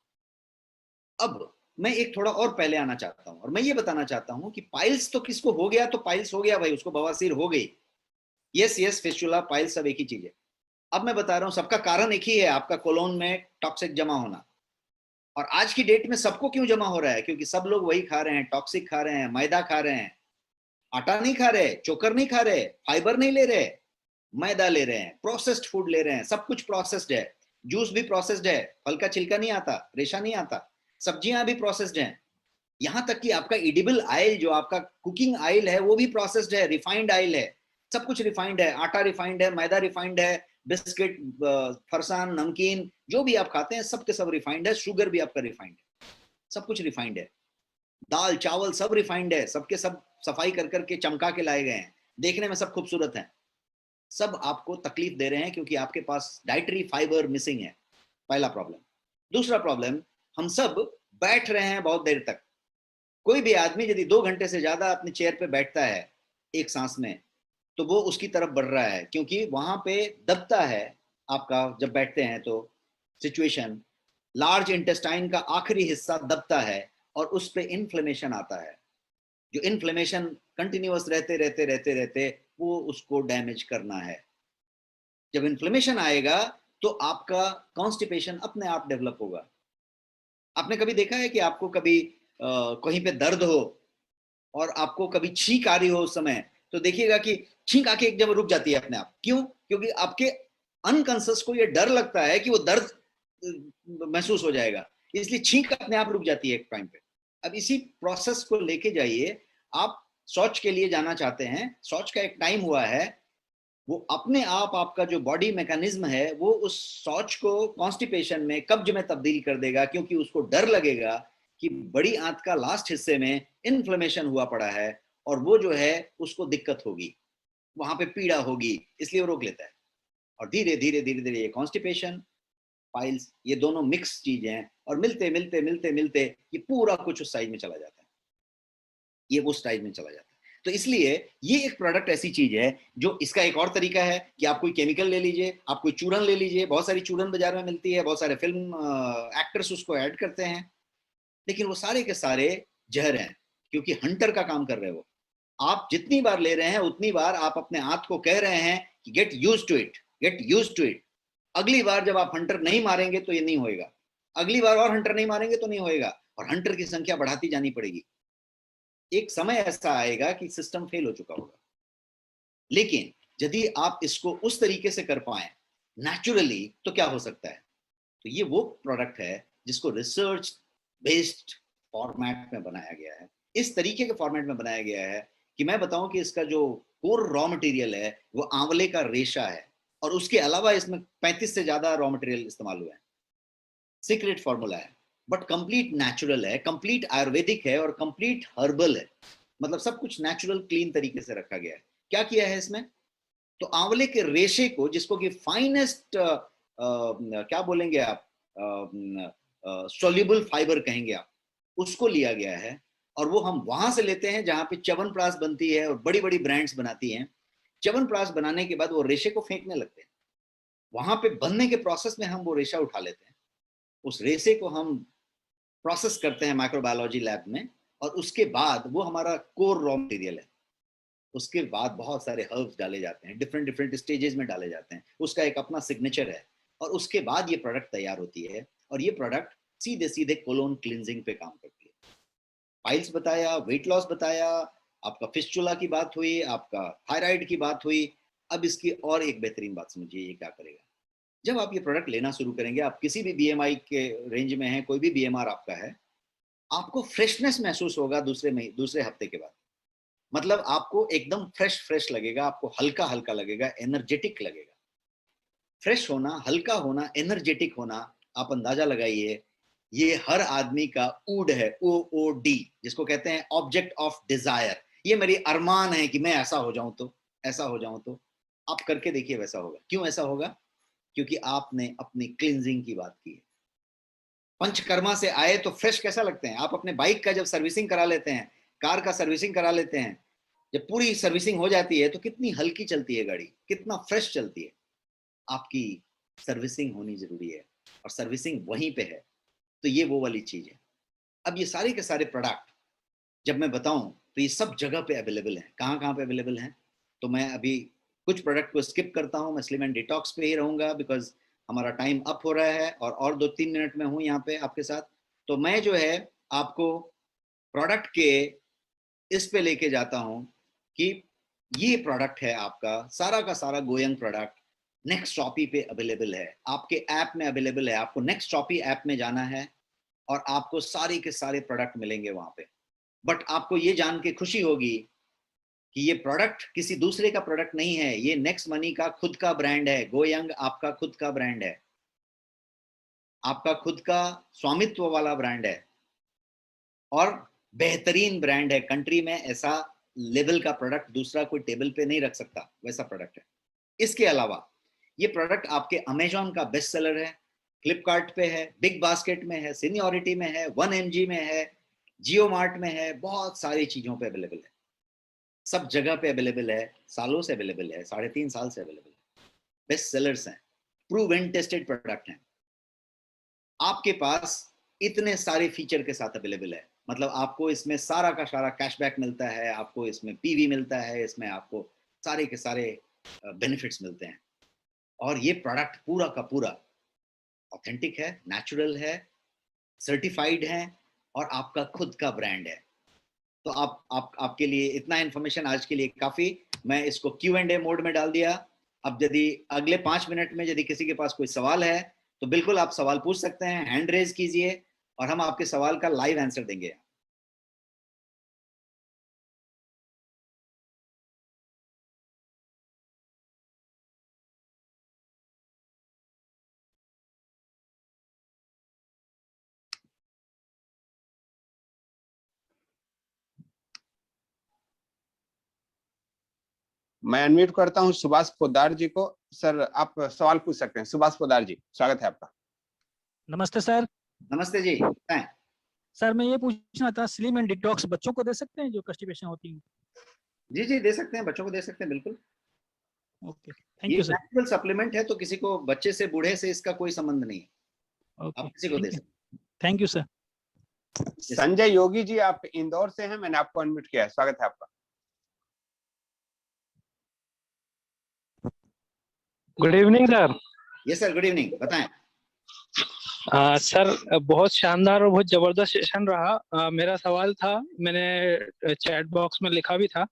अब मैं एक थोड़ा और पहले आना चाहता हूं, और मैं ये बताना चाहता हूं कि पाइल्स तो किसको हो गया तो पाइल्स हो गया भाई, उसको बवासीर हो गई। यस, फिस्टुला, पाइल्स सब एक ही चीज है। अब मैं बता रहा हूं, सबका कारण एक ही है, आपका कोलोन में टॉक्सिक जमा होना। और आज की डेट में सबको क्यों जमा हो रहा है? क्योंकि सब लोग वही खा रहे हैं, टॉक्सिक खा रहे हैं, मैदा खा रहे हैं, आटा नहीं खा रहे, चोकर नहीं खा रहे, फाइबर नहीं ले रहे, मैदा ले रहे हैं, प्रोसेस्ड फूड ले रहे हैं, सब कुछ प्रोसेस्ड है। जूस भी प्रोसेस्ड है, फल का छिलका नहीं आता, रेशा नहीं आता, सब्जियां भी प्रोसेस्ड हैं। यहां तक कि आपका एडिबल ऑयल, जो आपका कुकिंग ऑयल है, वो भी प्रोसेस्ड है, रिफाइंड ऑयल है। सब कुछ रिफाइंड है, आटा रिफाइंड है, मैदा रिफाइंड है, बिस्किट, फरसान, नमकीन, जो भी आप खाते हैं सब के सब रिफाइंड है, शुगर भी आपका रिफाइंड है, सब कुछ रिफाइंड है। दाल चावल सब रिफाइंड है, सबके सब सफाई कर करके चमका के लाए गए हैं, देखने में सब खूबसूरत हैं। सब आपको तकलीफ दे रहे हैं क्योंकि आपके पास डाइटरी फाइबर मिसिंग है, पहला प्रॉब्लम। दूसरा प्रॉब्लम, हम सब बैठ रहे हैं बहुत देर तक। कोई भी आदमी यदि 2 घंटे से ज्यादा अपने चेयर पे बैठता है एक सांस में, तो वो उसकी तरफ बढ़ रहा है, क्योंकि वहां पे दबता है आपका, जब बैठते हैं तो सिचुएशन, लार्ज इंटेस्टाइन का आखिरी हिस्सा दबता है और उस पे इन्फ्लेमेशन आता है। जो इन्फ्लेमेशन कंटिन्यूअस रहते रहते रहते रहते वो उसको डैमेज करना है। जब इन्फ्लेमेशन आएगा तो आपका कॉन्स्टिपेशन अपने आप डेवलप होगा। आपने कभी देखा है कि आपको कभी कहीं पे दर्द हो और आपको कभी छींक आ रही हो उस समय, तो देखिएगा कि छींक आके एक जगह रुक जाती है अपने आप। क्यों? क्योंकि आपके अनकॉन्शियस को ये डर लगता है कि वो दर्द महसूस हो जाएगा, इसलिए छींक अपने आप रुक जाती है एक टाइम पे। अब इसी प्रोसेस को लेके जाइए, आप शौच के लिए जाना चाहते हैं, शौच का एक टाइम हुआ है, वो अपने आप आपका जो बॉडी मैकेनिज्म है वो उस शौच को कॉन्स्टिपेशन में, कब्ज में तब्दील कर देगा, क्योंकि उसको डर लगेगा कि बड़ी आंत का लास्ट हिस्से में इन्फ्लेमेशन हुआ पड़ा है और वो जो है उसको दिक्कत होगी, वहां पे पीड़ा होगी, इसलिए वो रोक लेता है। और धीरे धीरे धीरे धीरे ये कॉन्स्टिपेशन, पाइल्स, ये दोनों मिक्स चीजें हैं और मिलते मिलते मिलते मिलते ये पूरा कुछ उस साइज में चला जाता है, ये वो साइज में चला जाता है। तो इसलिए ये एक प्रोडक्ट ऐसी चीज है जो, इसका एक और तरीका है कि आप कोई केमिकल ले लीजिए, आप कोई चूरन ले लीजिए, बहुत सारी चूरन बाजार में मिलती है, बहुत सारे फिल्म एक्टर्स उसको ऐड करते हैं, लेकिन वो सारे के सारे जहर हैं, क्योंकि हंटर का काम कर रहे हो। आप जितनी बार ले रहे हैं उतनी बार आप अपने हाथ को कह रहे हैं कि get used to it, get used to it. अगली बार जब आप हंटर नहीं मारेंगे तो ये नहीं होएगा, अगली बार और हंटर नहीं मारेंगे तो नहीं होएगा, और हंटर की संख्या बढ़ाती जानी पड़ेगी। एक समय ऐसा आएगा कि सिस्टम फेल हो चुका होगा। लेकिन यदि आप इसको उस तरीके से कर पाए नेचुरली, तो क्या हो सकता है? तो ये वो प्रोडक्ट है जिसको रिसर्च बेस्ड फॉर्मेट में बनाया गया है, इस तरीके के फॉर्मेट में बनाया गया है कि मैं बताऊं कि इसका जो कोर रॉ मटेरियल है वो आंवले का रेशा है, और उसके अलावा इसमें 35 से ज्यादा रॉ मटेरियल इस्तेमाल हुआ है। सीक्रेट फॉर्मूला है, बट कंप्लीट नेचुरल है, कंप्लीट आयुर्वेदिक है और कंप्लीट हर्बल है, मतलब सब कुछ नेचुरल क्लीन तरीके से रखा गया है। क्या किया है इसमें? तो आंवले के रेशे को, जिसको कि फाइनेस्ट क्या बोलेंगे आप, सोल्यूबल फाइबर कहेंगे आप, उसको लिया गया है, और वो हम वहां से लेते हैं जहां पे च्यवनप्राश बनती है और बड़ी बड़ी ब्रांड्स बनाती हैं। च्यवनप्राश बनाने के बाद वो रेशे को फेंकने लगते हैं, वहां पे बनने के प्रोसेस में हम वो रेशा उठा लेते हैं, उस रेशे को हम प्रोसेस करते हैं माइक्रोबायोलॉजी लैब में, और उसके बाद वो हमारा कोर रॉ मटेरियल है। उसके बाद बहुत सारे हर्ब्स डाले जाते हैं, डिफरेंट डिफरेंट स्टेजेस में डाले जाते हैं, उसका एक अपना सिग्नेचर है, और उसके बाद ये प्रोडक्ट तैयार होती है, और ये प्रोडक्ट सीधे सीधे कोलोन क्लिनजिंग पे काम करती है। पाइल्स बताया, वेट लॉस बताया, आपका फिस्चुला की बात हुई, आपका थायराइड की बात हुई। अब इसकी और एक बेहतरीन बात समझिए, ये क्या करेगा? जब आप ये प्रोडक्ट लेना शुरू करेंगे, आप किसी भी बीएमआई के रेंज में हैं, कोई भी बीएमआर आपका है, आपको फ्रेशनेस महसूस होगा दूसरे हफ्ते के बाद। मतलब आपको एकदम फ्रेश फ्रेश लगेगा, आपको हल्का हल्का लगेगा, एनर्जेटिक लगेगा। फ्रेश होना, हल्का होना, एनर्जेटिक होना, आप अंदाजा लगाइए, ये हर आदमी का ऊड है, OOD, जिसको कहते हैं ऑब्जेक्ट ऑफ डिजायर। ये मेरी अरमान है कि मैं ऐसा हो जाऊं तो, ऐसा हो जाऊं तो। आप करके देखिए, वैसा होगा। क्यों ऐसा होगा? क्योंकि आपने अपनी क्लींजिंग की बात की है। पंचकर्मा से आए तो फ्रेश कैसा लगते हैं? आप अपने बाइक का जब सर्विसिंग करा लेते हैं, कार का सर्विसिंग करा लेते हैं, जब पूरी सर्विसिंग हो जाती है तो कितनी हल्की चलती है गाड़ी, कितना फ्रेश चलती है। आपकी सर्विसिंग होनी जरूरी है, और सर्विसिंग वहीं पे है। तो ये वो वाली चीज है। अब ये सारे के सारे प्रोडक्ट जब मैं बताऊं तो ये सब जगह पे अवेलेबल है। कहाँ कहाँ पे अवेलेबल है? तो मैं अभी कुछ प्रोडक्ट को स्किप करता हूँ, मैं स्लिम एंड डिटॉक्स पे ही रहूंगा, बिकॉज हमारा टाइम अप हो रहा है, और 2-3 मिनट में हूँ यहाँ पे आपके साथ। तो मैं जो है आपको प्रोडक्ट के इस पे लेके जाता हूँ कि ये प्रोडक्ट है आपका सारा का सारा गोयंग प्रोडक्ट नेक्स्ट शॉपी पे अवेलेबल है, आपके ऐप में अवेलेबल है। आपको नेक्स्ट शॉपी ऐप में जाना है और आपको सारे के सारे प्रोडक्ट मिलेंगे वहां पे। बट आपको ये जान के खुशी होगी कि ये प्रोडक्ट किसी दूसरे का प्रोडक्ट नहीं है, ये नेक्स्ट मनी का खुद का ब्रांड है। गोयंग आपका खुद का ब्रांड है, आपका खुद का स्वामित्व वाला ब्रांड है, और बेहतरीन ब्रांड है। कंट्री में ऐसा लेवल का प्रोडक्ट दूसरा कोई टेबल पे नहीं रख सकता, वैसा प्रोडक्ट है। इसके अलावा ये प्रोडक्ट आपके अमेजॉन का बेस्ट सेलर है, फ्लिपकार्ट पे है, बिग बास्केट में है, सीनियोरिटी में है, 1mg में है, जियो मार्ट में है, बहुत सारी चीजों पे अवेलेबल है, सब जगह पे अवेलेबल है, सालों से अवेलेबल है, 3.5 साल से अवेलेबल है। बेस्ट सेलर्स हैं, प्रूवन टेस्टेड प्रोडक्ट हैं। आपके पास इतने सारे फीचर के साथ अवेलेबल है, मतलब आपको इसमें सारा का सारा कैशबैक मिलता है, आपको इसमें पीवी मिलता है, इसमें आपको सारे के सारे बेनिफिट्स मिलते हैं। और ये प्रोडक्ट पूरा का पूरा ऑथेंटिक है, नेचुरल है, सर्टिफाइड है, और आपका खुद का ब्रांड है। तो आपके लिए इतना इन्फॉर्मेशन आज के लिए काफी। मैं इसको Q&A मोड में डाल दिया। अब यदि अगले 5 मिनट में यदि किसी के पास कोई सवाल है तो बिल्कुल आप सवाल पूछ सकते हैं, हैंड रेज कीजिए, और हम आपके सवाल का लाइव आंसर देंगे। मैं अनम्यूट करता हूं सुभाष पोद्दार जी को। सर आप सवाल पूछ सकते हैं। सुभाष पोद्दार जी, स्वागत है आपका। नमस्ते सर। नमस्ते जी, बताएं। सर मैं ये पूछना था, स्लिम एंड डिटॉक्स बच्चों को दे सकते हैं जो कॉन्स्टिपेशन होती है? जी जी, दे सकते हैं, बच्चों को दे सकते हैं, बिल्कुल। ओके, थैंक ये यू सर। नेचुरल सप्लीमेंट है, तो किसी को, बच्चे से बूढ़े से इसका कोई संबंध नहीं है। ओके, आप किसी को दे सकते हैं। Thank you sir. Sanjay Yogi ji, आप इंदौर से हैं, मैंने आपको अनम्यूट किया है, स्वागत है आपका। Good evening sir. Yes sir, good evening, बताएं। सर बहुत शानदार और बहुत जबरदस्त सेशन रहा। मेरा सवाल था, मैंने चैट बॉक्स में लिखा भी था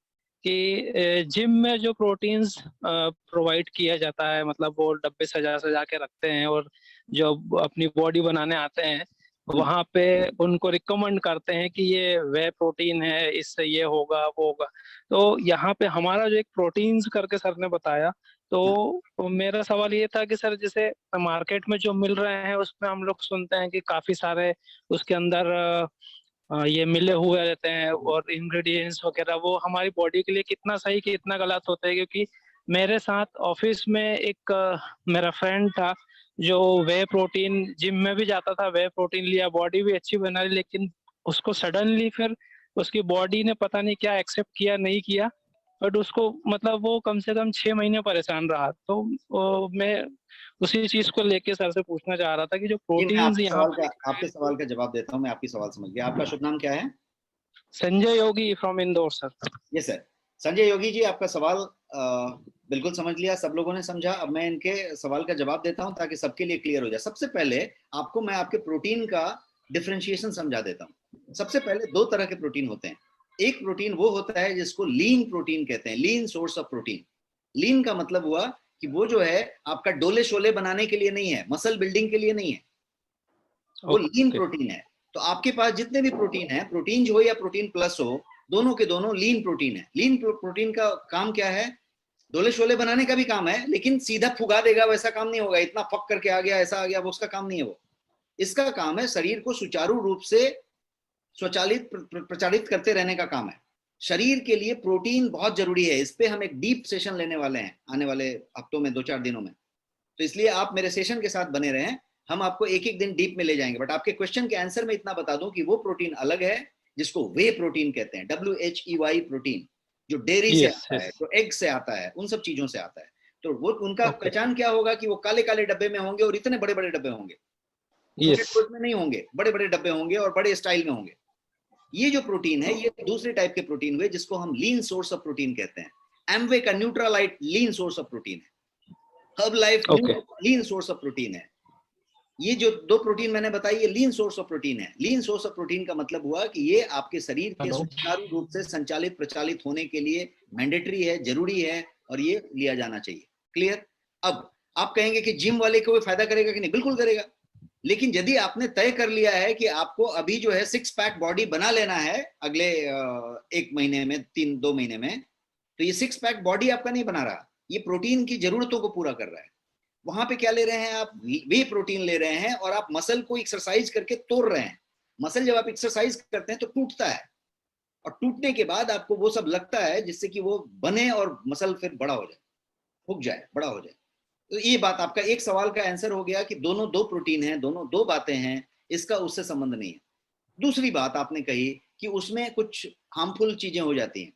कि जिम में जो प्रोटीन्स प्रोवाइड किया जाता है, मतलब वो डब्बे सजा सजा के रखते हैं और जो अपनी बॉडी बनाने आते हैं वहां पे उनको रिकमेंड करते हैं कि ये वे प्रोटीन है, इससे ये होगा वो होगा। तो यहाँ पे हमारा जो एक प्रोटीन्स करके सर ने बताया, तो मेरा सवाल ये था कि सर जैसे मार्केट में जो मिल रहे हैं उसमें हम लोग सुनते हैं कि काफी सारे उसके अंदर ये मिले हुए रहते हैं और इंग्रेडिएंट्स वगैरह, वो हमारी बॉडी के लिए कितना सही कितना गलत होता है? क्योंकि मेरे साथ ऑफिस में एक मेरा फ्रेंड था जो वे प्रोटीन, जिम में भी जाता था, वे प्रोटीन लिया, बॉडी भी अच्छी बना ली, लेकिन उसको सडनली फिर उसकी बॉडी ने पता नहीं क्या एक्सेप्ट किया नहीं किया, बट उसको मतलब वो कम से कम 6 महीने परेशान रहा। तो मैं उसी चीज को लेके सर से पूछना चाह रहा था कि जो मैं प्रोटीन्स यहाँ आपके सवाल का जवाब देता हूं। मैं आपकी सवाल समझ गया। आपका शुभ नाम क्या है? Sanjay Yogi from Indore sir. Yes sir, Sanjay Yogi ji, आपका सवाल बिल्कुल समझ लिया, सब लोगों ने समझा। अब मैं इनके सवाल का जवाब देता हूं ताकि सबके लिए क्लियर हो जाए। सबसे पहले आपको मैं आपके प्रोटीन का डिफरेंशिएशन समझा देता हूं। सबसे पहले दो तरह के प्रोटीन होते हैं। एक प्रोटीन वो होता है जिसको लीन प्रोटीन कहते हैं, लीन सोर्स ऑफ प्रोटीन। लीन का मतलब हुआ कि वो जो है आपका डोले शोले बनाने के लिए नहीं है, मसल बिल्डिंग के लिए नहीं है, वो लीन प्रोटीन है। तो आपके पास जितने भी प्रोटीन है, प्रोटीन हो या प्रोटीन प्लस हो, दोनों के दोनों लीन प्रोटीन है। लीन प्रोटीन का काम क्या है? डोले शोले बनाने का भी काम है, लेकिन सीधा फुगा देगा वैसा काम नहीं होगा, इतना फक करके आ गया ऐसा आ गया, वो उसका काम नहीं है। वो इसका काम है शरीर को सुचारू रूप से स्वचालित प्रचारित करते रहने का काम है। शरीर के लिए प्रोटीन बहुत जरूरी है। इस पे हम एक डीप सेशन लेने वाले हैं आने वाले हफ्तों में, 2-4 दिनों में। तो इसलिए आप मेरे सेशन के साथ बने रहें, हम आपको एक एक दिन डीप में ले जाएंगे। बट आपके क्वेश्चन के आंसर में इतना बता दूं कि वो प्रोटीन अलग है जिसको वे प्रोटीन कहते हैं, WHEY प्रोटीन, जो डेयरी से आता है, जो एग से आता है, उन सब चीजों से आता है। तो वो उनका पहचान क्या होगा कि वो काले काले डब्बे में होंगे और इतने बड़े बड़े डब्बे होंगे, छोटे में नहीं होंगे, बड़े बड़े डब्बे होंगे और बड़े स्टाइल में होंगे। ये जो प्रोटीन है, ये दूसरे टाइप के प्रोटीन हुए जिसको हम लीन सोर्स ऑफ प्रोटीन कहते हैं। एमवे का न्यूट्रालाइट लीन सोर्स ऑफ प्रोटीन है, herb life lean source of protein है। ये जो दो प्रोटीन मैंने बताई, ये लीन सोर्स ऑफ प्रोटीन है। लीन सोर्स ऑफ प्रोटीन का मतलब हुआ कि ये आपके शरीर के सुचारू रूप से संचालित प्रचालित होने के लिए मैंडेटरी है, जरूरी है, और ये लिया जाना चाहिए। क्लियर? अब आप कहेंगे कि जिम वाले को फायदा करेगा कि नहीं? बिल्कुल करेगा। लेकिन यदि आपने तय कर लिया है कि आपको अभी जो है 6 पैक बॉडी बना लेना है अगले 1 महीने में, 2 महीने में, तो ये 6 पैक बॉडी आपका नहीं बना रहा, ये प्रोटीन की जरूरतों को पूरा कर रहा है। वहां पे क्या ले रहे हैं आप? वे प्रोटीन ले रहे हैं, और आप मसल को एक्सरसाइज करके तोड़ रहे हैं। मसल जब आप एक्सरसाइज करते हैं तो टूटता है, और टूटने के बाद आपको वो सब लगता है जिससे कि वो बने और मसल फिर बड़ा हो जाए, फूक जाए, बड़ा हो जाए। तो ये बात, आपका एक सवाल का आंसर हो गया कि दोनों दो प्रोटीन हैं, दोनों दो बातें हैं, इसका उससे संबंध नहीं है। दूसरी बात आपने कही कि उसमें कुछ हार्मफुल चीजें हो जाती हैं।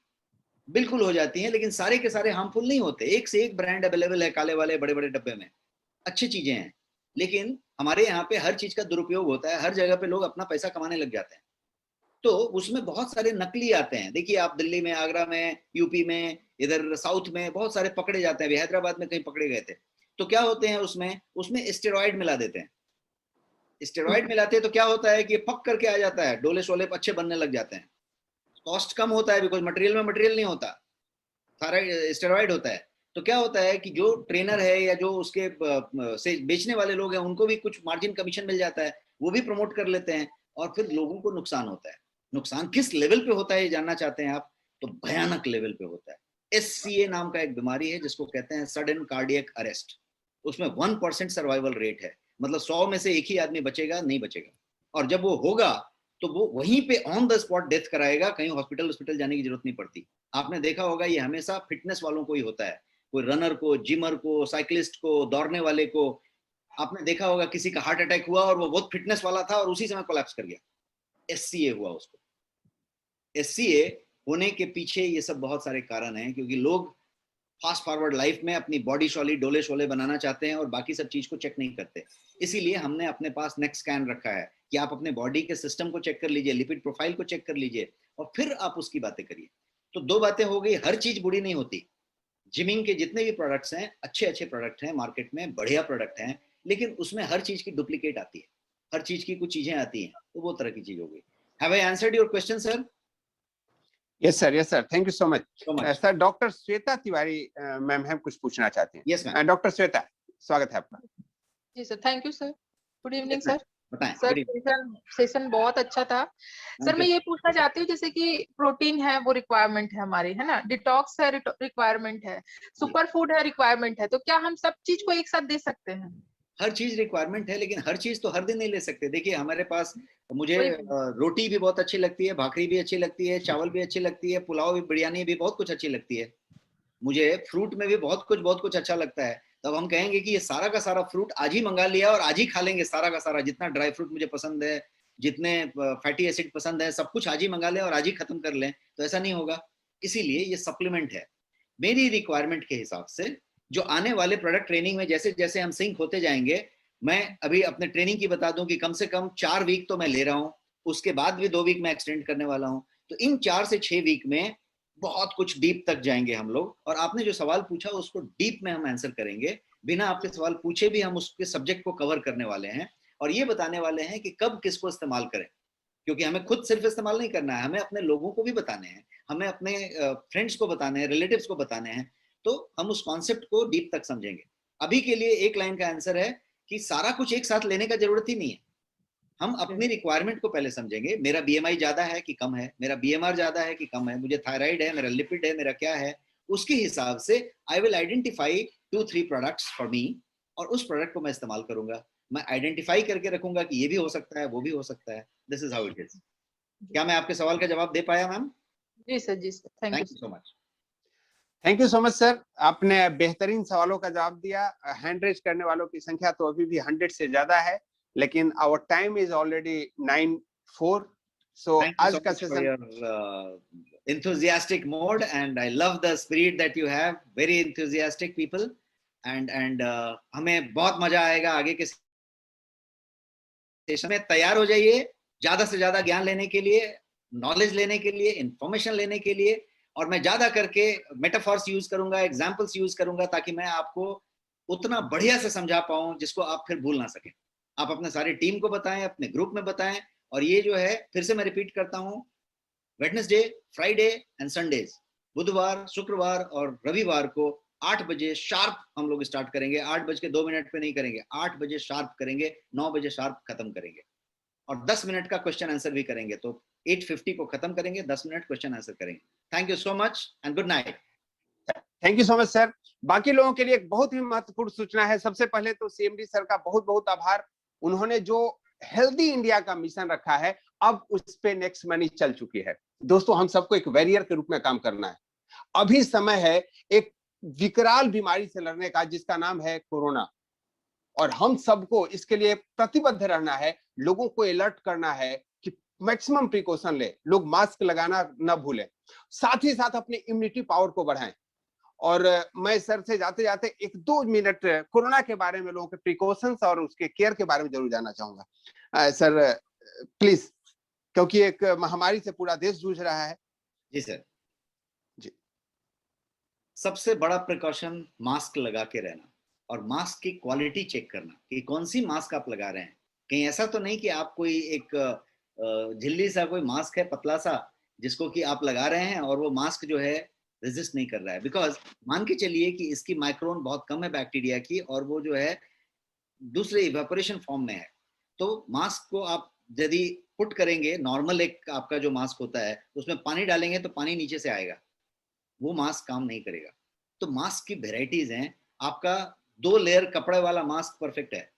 बिल्कुल हो जाती हैं, लेकिन सारे के सारे हार्मफुल नहीं होते। एक से एक ब्रांड अवेलेबल है काले वाले बड़े बड़े डब्बे में, अच्छी चीजें हैं। लेकिन हमारे यहाँ पे हर चीज का दुरुपयोग होता है, हर जगह पे लोग अपना पैसा कमाने लग जाते हैं, तो उसमें बहुत सारे नकली आते हैं। देखिए आप दिल्ली में, आगरा में, यूपी में, इधर साउथ में बहुत सारे पकड़े जाते हैं। हैदराबाद में कहीं पकड़े गए थे, तो क्या होते हैं उसमें स्टेरॉइड मिला देते हैं। स्टेरॉइड मिलाते हैं तो क्या होता है कि पक करके आ जाता है, डोले शोले अच्छे बनने लग जाते हैं। कॉस्ट कम होता है, बिकॉज मटेरियल में मटेरियल नहीं होता, सारा स्टेरॉइड होता है। तो क्या होता है कि जो ट्रेनर है या जो उसके से बेचने वाले लोग हैं, उनको भी कुछ मार्जिन कमीशन मिल जाता है, वो भी प्रमोट कर लेते हैं। और फिर लोगों को नुकसान होता है। नुकसान किस लेवल पे होता है ये जानना चाहते हैं आप, तो भयानक लेवल पे होता है। SCA नाम का एक बीमारी है जिसको कहते हैं सडन कार्डियक अरेस्ट। उसमें 1% सर्वाइवल रेट है, मतलब 100 में से एक ही आदमी बचेगा, नहीं बचेगा। और जब वो होगा तो वो वहीं पे ऑन द स्पॉट डेथ कराएगा, कहीं हॉस्पिटल जाने की जरूरत नहीं पड़ती। आपने देखा होगा ये हमेशा फिटनेस वालों को ही होता है, कोई रनर को, जिमर को, साइकिलिस्ट को, दौड़ने वाले को। आपने देखा होगा किसी का हार्ट अटैक हुआ और वो बहुत फिटनेस वाला था और उसी समय कोलैप्स कर गया, SCA हुआ उसको। SCA होने के पीछे ये सब बहुत सारे कारण हैं, क्योंकि लोग फास्ट फॉरवर्ड लाइफ में अपनी बॉडी शॉली डोले शोले बनाना चाहते हैं और बाकी सब चीज को चेक नहीं करते। इसीलिए हमने अपने पास नेक स्कैन रखा है कि आप अपने बॉडी के सिस्टम को चेक कर लीजिए, लिपिड प्रोफाइल को चेक कर लीजिए और फिर आप उसकी बातें करिए। तो 2 बातें हो गई, हर चीज बुरी नहीं होती। जिमिंग के जितने भी प्रोडक्ट्स हैं अच्छे प्रोडक्ट हैं, मार्केट में बढ़िया प्रोडक्ट हैं, लेकिन उसमें हर चीज की डुप्लीकेट आती है, हर चीज की कुछ चीजें आती हैं, तो वो तरह की चीज हो गई। Have I answered your question sir? Yes sir, thank you so much. Sir doctor Shweta Tiwari ma'am हम कुछ पूछना चाहते हैं। Yes ma'am. डॉक्टर श्वेता, स्वागत है आपका। जी sir, thank you sir. Good evening sir. बताएं। सर सेशन बहुत अच्छा था सर। मैं ये पूछना चाहती हूँ, जैसे कि प्रोटीन है वो रिक्वायरमेंट है हमारी, है ना, डिटॉक्स है रिक्वायरमेंट है, सुपर फूड है रिक्वायरमेंट है, तो क्या हम सब चीज को एक साथ दे सकते हैं? हर चीज रिक्वायरमेंट है, लेकिन हर चीज तो हर दिन नहीं ले सकते। देखिए हमारे पास, मुझे रोटी भी बहुत अच्छी लगती है, भाकरी भी अच्छी लगती है, चावल भी अच्छी लगती है, पुलाव भी, बिरयानी भी, बहुत कुछ अच्छी लगती है। मुझे फ्रूट में भी बहुत कुछ अच्छा लगता है। तब हम कहेंगे कि ये सारा का सारा फ्रूट आज ही मंगा लिया और आज ही खा लेंगे सारा का सारा, जितना ड्राई फ्रूट मुझे पसंद है, जितने फैटी एसिड पसंद है, सब कुछ आज ही मंगा लें और आज ही खत्म कर लें, तो ऐसा नहीं होगा। इसीलिए ये सप्लीमेंट है। मेरी रिक्वायरमेंट के हिसाब से जो आने वाले प्रोडक्ट ट्रेनिंग में जैसे जैसे हम सिंक होते जाएंगे, मैं अभी अपने ट्रेनिंग की बता दूं कि कम से कम 4 वीक तो मैं ले रहा हूं, उसके बाद भी 2 वीक मैं एक्सटेंड करने वाला हूं। तो इन 4 से 6 वीक में बहुत कुछ डीप तक जाएंगे हम लोग, और आपने जो सवाल पूछा उसको डीप में हम आंसर करेंगे। बिना आपके सवाल पूछे भी हम उसके सब्जेक्ट को कवर करने वाले हैं और ये बताने वाले हैं कि कब किसको इस्तेमाल करें, क्योंकि हमें खुद सिर्फ इस्तेमाल नहीं करना है, हमें अपने लोगों को भी बताने हैं, हमें अपने फ्रेंड्स को बताने हैं, रिलेटिव्स को बताने हैं। तो हम उस कॉन्सेप्ट को डीप तक समझेंगे। अभी के लिए एक लाइन का आंसर है कि सारा कुछ एक साथ लेने का जरूरत ही नहीं है। हम अपनी रिक्वायरमेंट को पहले समझेंगे। मेरा BMI ज्यादा है कि कम है, मेरा BMR ज्यादा है कि कम है, मुझे थायराइड है, मेरा लिपिड है, मेरा क्या है, उसके हिसाब से I will identify 2-3 products for me, और उस प्रोडक्ट को मैं इस्तेमाल करूंगा। मैं आइडेंटिफाई करके रखूंगा कि ये भी हो सकता है, वो भी हो सकता है। This is how it is. क्या मैं आपके सवाल का जवाब दे पाया मैम? जी सर, जी sir, thank you so much. Thank you so much sir, आपने बेहतरीन सवालों का जवाब दिया। हैंड रेज करने वालों की संख्या तो अभी भी 100 से ज्यादा है, लेकिन आवर टाइम इज ऑलरेडी 9:04। सो आज का session enthusiastic mode, and I love the spirit that you have, very enthusiastic people, and हमें बहुत मजा आएगा आगे के सेशन में। तैयार हो जाइए ज्यादा से ज्यादा ज्ञान लेने के लिए, नॉलेज लेने के लिए, इंफॉर्मेशन लेने के लिए, और मैं ज्यादा करके मेटाफॉर्स यूज करूंगा, एग्जांपल्स यूज करूंगा, ताकि मैं आपको उतना बढ़िया से समझा पाऊं जिसको आप फिर भूल ना सकें। आप अपने सारी टीम को बताएं, अपने ग्रुप में बताएं। और ये जो है, फिर से मैं रिपीट करता हूं, वेडनेसडे, फ्राइडे एंड संडेज, बुधवार, शुक्रवार और रविवार को 8 बजे शार्प हम लोग स्टार्ट करेंगे। 8:02 पे नहीं करेंगे, 8 बजे शार्प करेंगे, 9 बजे शार्प खत्म करेंगे, और 10 मिनट का क्वेश्चन आंसर भी करेंगे। तो 8:50 को खत्म करेंगे, 10 मिनट क्वेश्चन आंसर करेंगे। Thank you so much and good night. Thank you so much sir. बाकी लोगों के लिए एक बहुत ही महत्वपूर्ण सूचना है। सबसे पहले तो CMD सर का बहुत बहुत आभार। उन्होंने जो हेल्दी इंडिया का मिशन रखा है, अब उस पे नेक्स्ट मनी चल चुकी है। दोस्तों, हम सबको एक वॉरियर के रूप में काम करना है। अभी समय है एक विकराल बीमारी से लड़ने का, जिसका नाम है कोरोना, और हम सबको इसके लिए प्रतिबद्ध रहना है। लोगों को अलर्ट करना है कि मैक्सिमम प्रिकॉशन ले, लोग मास्क लगाना न भूलें, साथ ही साथ अपनी इम्यूनिटी पावर को बढ़ाएं। और मैं सर से जाते जाते 1-2 मिनट कोरोना के बारे में, लोगों के प्रिकॉशंस और उसके केयर के बारे में जरूर जानना चाहूंगा। सर प्लीज, क्योंकि एक महामारी से पूरा देश जूझ रहा है। जी सर। जी, सबसे बड़ा प्रिकॉशन मास्क लगा के रहना, और मास्क की क्वालिटी चेक करना कि कौन सी मास्क आप लगा रहे हैं। कहीं ऐसा तो नहीं कि आप कोई एक झिल्ली सा कोई मास्क है पतला सा, जिसको कि आप लगा रहे हैं और वो मास्क जो है रेजिस्ट नहीं कर रहा है। बिकॉज मान के चलिए कि इसकी माइक्रोन बहुत कम है बैक्टीरिया की, और वो जो है दूसरे इवेपोरेशन फॉर्म में है। तो मास्क को आप यदि पुट करेंगे, नॉर्मल एक आपका जो मास्क होता है उसमें पानी डालेंगे तो पानी नीचे से आएगा, वो मास्क काम नहीं करेगा। तो मास्क की वेराइटीज हैं। आपका 2 लेयर कपड़े वाला मास्क परफेक्ट है,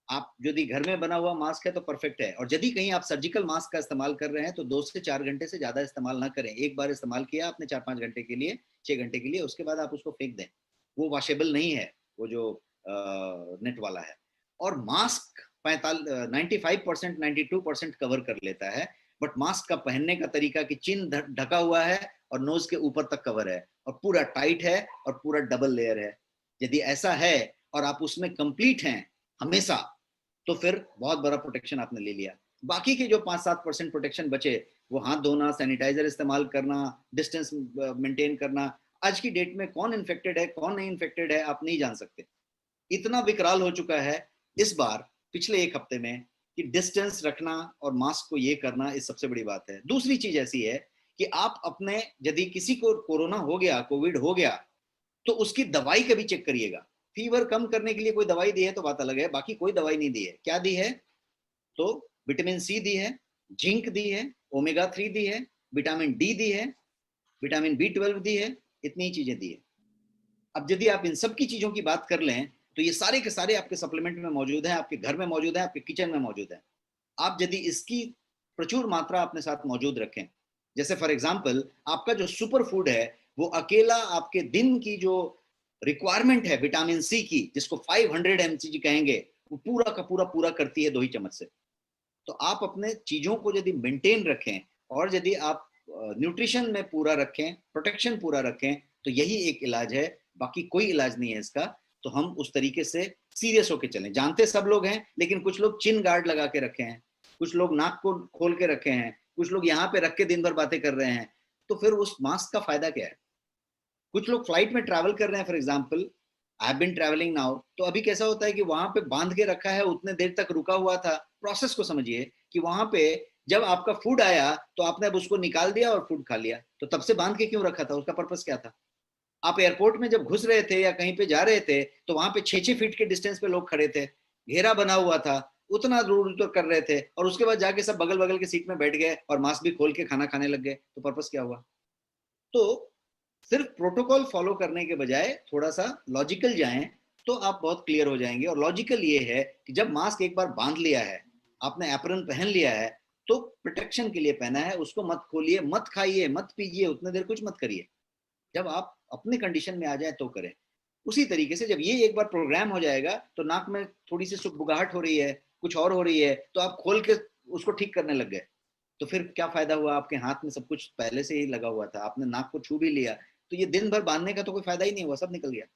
आप यदि घर में बना हुआ मास्क है तो परफेक्ट है। और यदि कहीं आप सर्जिकल मास्क का इस्तेमाल कर रहे हैं तो 2 से 4 घंटे से ज्यादा इस्तेमाल ना करें। एक बार इस्तेमाल किया आपने 4-5 घंटे के लिए, 6 घंटे के लिए, उसके बाद आप उसको फेंक दें, वो वॉशेबल नहीं है, वो जो नेट वाला है। और मास्क 95% 92% कवर कर लेता है, बट मास्क का पहनने का तरीका कि चिन ढका हुआ है और नोज के ऊपर तक कवर है और पूरा टाइट है और पूरा डबल लेयर है। यदि ऐसा है और आप उसमें कंप्लीट हैं हमेशा, तो फिर बहुत बड़ा प्रोटेक्शन आपने ले लिया। बाकी के जो 5-7% प्रोटेक्शन बचे, वो हाथ धोना, सैनिटाइजर इस्तेमाल करना, डिस्टेंस मेंटेन करना। आज की डेट में कौन इन्फेक्टेड है कौन नहीं इन्फेक्टेड है आप नहीं जान सकते। इतना विकराल हो चुका है इस बार पिछले 1 हफ्ते में कि डिस्टेंस रखना और मास्क को ये करना इस सबसे बड़ी बात है। दूसरी चीज ऐसी है कि आप अपने, यदि किसी को कोरोना हो गया, कोविड हो गया, तो उसकी दवाई कभी चेक करिएगा। फीवर कम करने के लिए कोई दवाई दी है तो बात अलग है, बाकी कोई दवाई नहीं दी है। क्या दी है? तो विटामिन सी दी है, जिंक दी है, ओमेगा 3 दी है, विटामिन डी दी है, विटामिन B12 दी है, इतनी चीजें दी है। अब यदि आप इन सब की चीजों की बात कर लें तो ये सारे के सारे आपके सप्लीमेंट में मौजूद हैं, आपके घर में मौजूद है, आपके किचन में मौजूद है। आप यदि इसकी प्रचुर मात्रा अपने साथ मौजूद रखें, जैसे फॉर एग्जाम्पल आपका जो सुपर फूड है वो अकेला आपके दिन की जो रिक्वायरमेंट है विटामिन सी की, जिसको 500 mcg कहेंगे, वो पूरा का पूरा करती है 2 ही चम्मच से। तो आप अपने चीजों को यदि मेंटेन रखें और यदि आप न्यूट्रिशन में पूरा रखें, प्रोटेक्शन पूरा रखें, तो यही एक इलाज है, बाकी कोई इलाज नहीं है इसका। तो हम उस तरीके से सीरियस होके चलें। जानते सब लोग हैं, लेकिन कुछ लोग चिन गार्ड लगा के रखे हैं, कुछ लोग नाक को खोल के रखे हैं, कुछ लोग यहाँ पे रख के दिन भर बातें कर रहे हैं। तो फिर उस मास्क का फायदा क्या है? कुछ लोग फ्लाइट में ट्रैवल कर रहे हैं, for example I have been travelling now, तो अभी कैसा होता है कि वहां पे बांध के रखा है, उतने देर तक रुका हुआ था। प्रोसेस को समझिए कि वहां पे जब आपका फूड आया तो आपने अब उसको निकाल दिया और फूड खा लिया, तो तब से बांध के क्यों रखा था? उसका पर्पस क्या था? आप एयरपोर्ट में जब घुस रहे थे या कहीं पे जा रहे थे तो वहां पे 6-6 फीट के डिस्टेंस पे लोग खड़े थे, घेरा बना हुआ था, उतना दूर दूर कर रहे थे, और उसके बाद जाके सब बगल बगल के सीट में बैठ गए और मास्क भी खोल के खाना खाने लग गए। तो पर्पस क्या हुआ? तो सिर्फ प्रोटोकॉल फॉलो करने के बजाय थोड़ा सा लॉजिकल जाएं तो आप बहुत क्लियर हो जाएंगे। और लॉजिकल ये है कि जब मास्क एक बार बांध लिया है, आपने एप्रन पहन लिया है, तो प्रोटेक्शन के लिए पहना है, उसको मत खोलिए, मत खाइए, मत पीजिए, उतने देर कुछ मत करिए। जब आप अपने कंडीशन में आ जाए तो करें। उसी तरीके से जब ये एक बार प्रोग्राम हो जाएगा तो नाक में थोड़ी सी सुगबुगाहट हो रही है, कुछ और हो रही है, तो आप खोल के उसको ठीक करने लग गए, तो फिर क्या फायदा हुआ? आपके हाथ में सब कुछ पहले से ही लगा हुआ था, आपने नाक को छू भी लिया, तो ये दिन भर बांधने का तो कोई फायदा ही नहीं हुआ, सब निकल गया।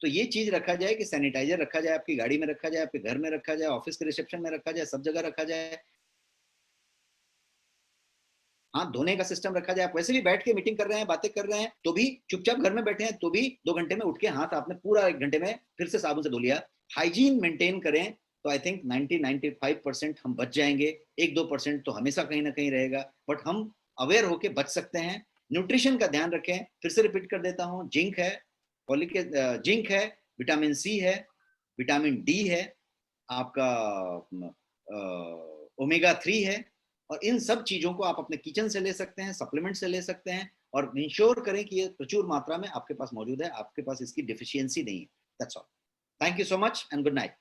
तो ये चीज रखा जाए कि सैनिटाइजर रखा जाए, आपकी गाड़ी में रखा जाए, आपके घर में रखा जाए, ऑफिस के रिसेप्शन में रखा जाए, सब जगह रखा जाए। हाथ धोने का सिस्टम रखा जाए। आप वैसे भी बैठ के मीटिंग कर रहे हैं, बातें कर रहे हैं, तो भी चुपचाप घर में बैठे हैं तो भी 2 घंटे में उठ के हाथ आपने पूरा 1 घंटे में फिर से साबुन से धो लिया। हाइजीन मेंटेन करें तो आई थिंक 90-95% हम बच जाएंगे। 1-2% तो हमेशा कहीं ना कहीं रहेगा, बट हम अवेयर होके बच सकते हैं। न्यूट्रिशन का ध्यान रखें, फिर से रिपीट कर देता हूँ, जिंक है, जिंक है, विटामिन सी है, विटामिन डी है, आपका ओमेगा 3 है, और इन सब चीजों को आप अपने किचन से ले सकते हैं, सप्लीमेंट से ले सकते हैं, और इंश्योर करें कि ये प्रचुर मात्रा में आपके पास मौजूद है, आपके पास इसकी डिफिशियंसी नहीं है। That's all. Thank you so much and good night.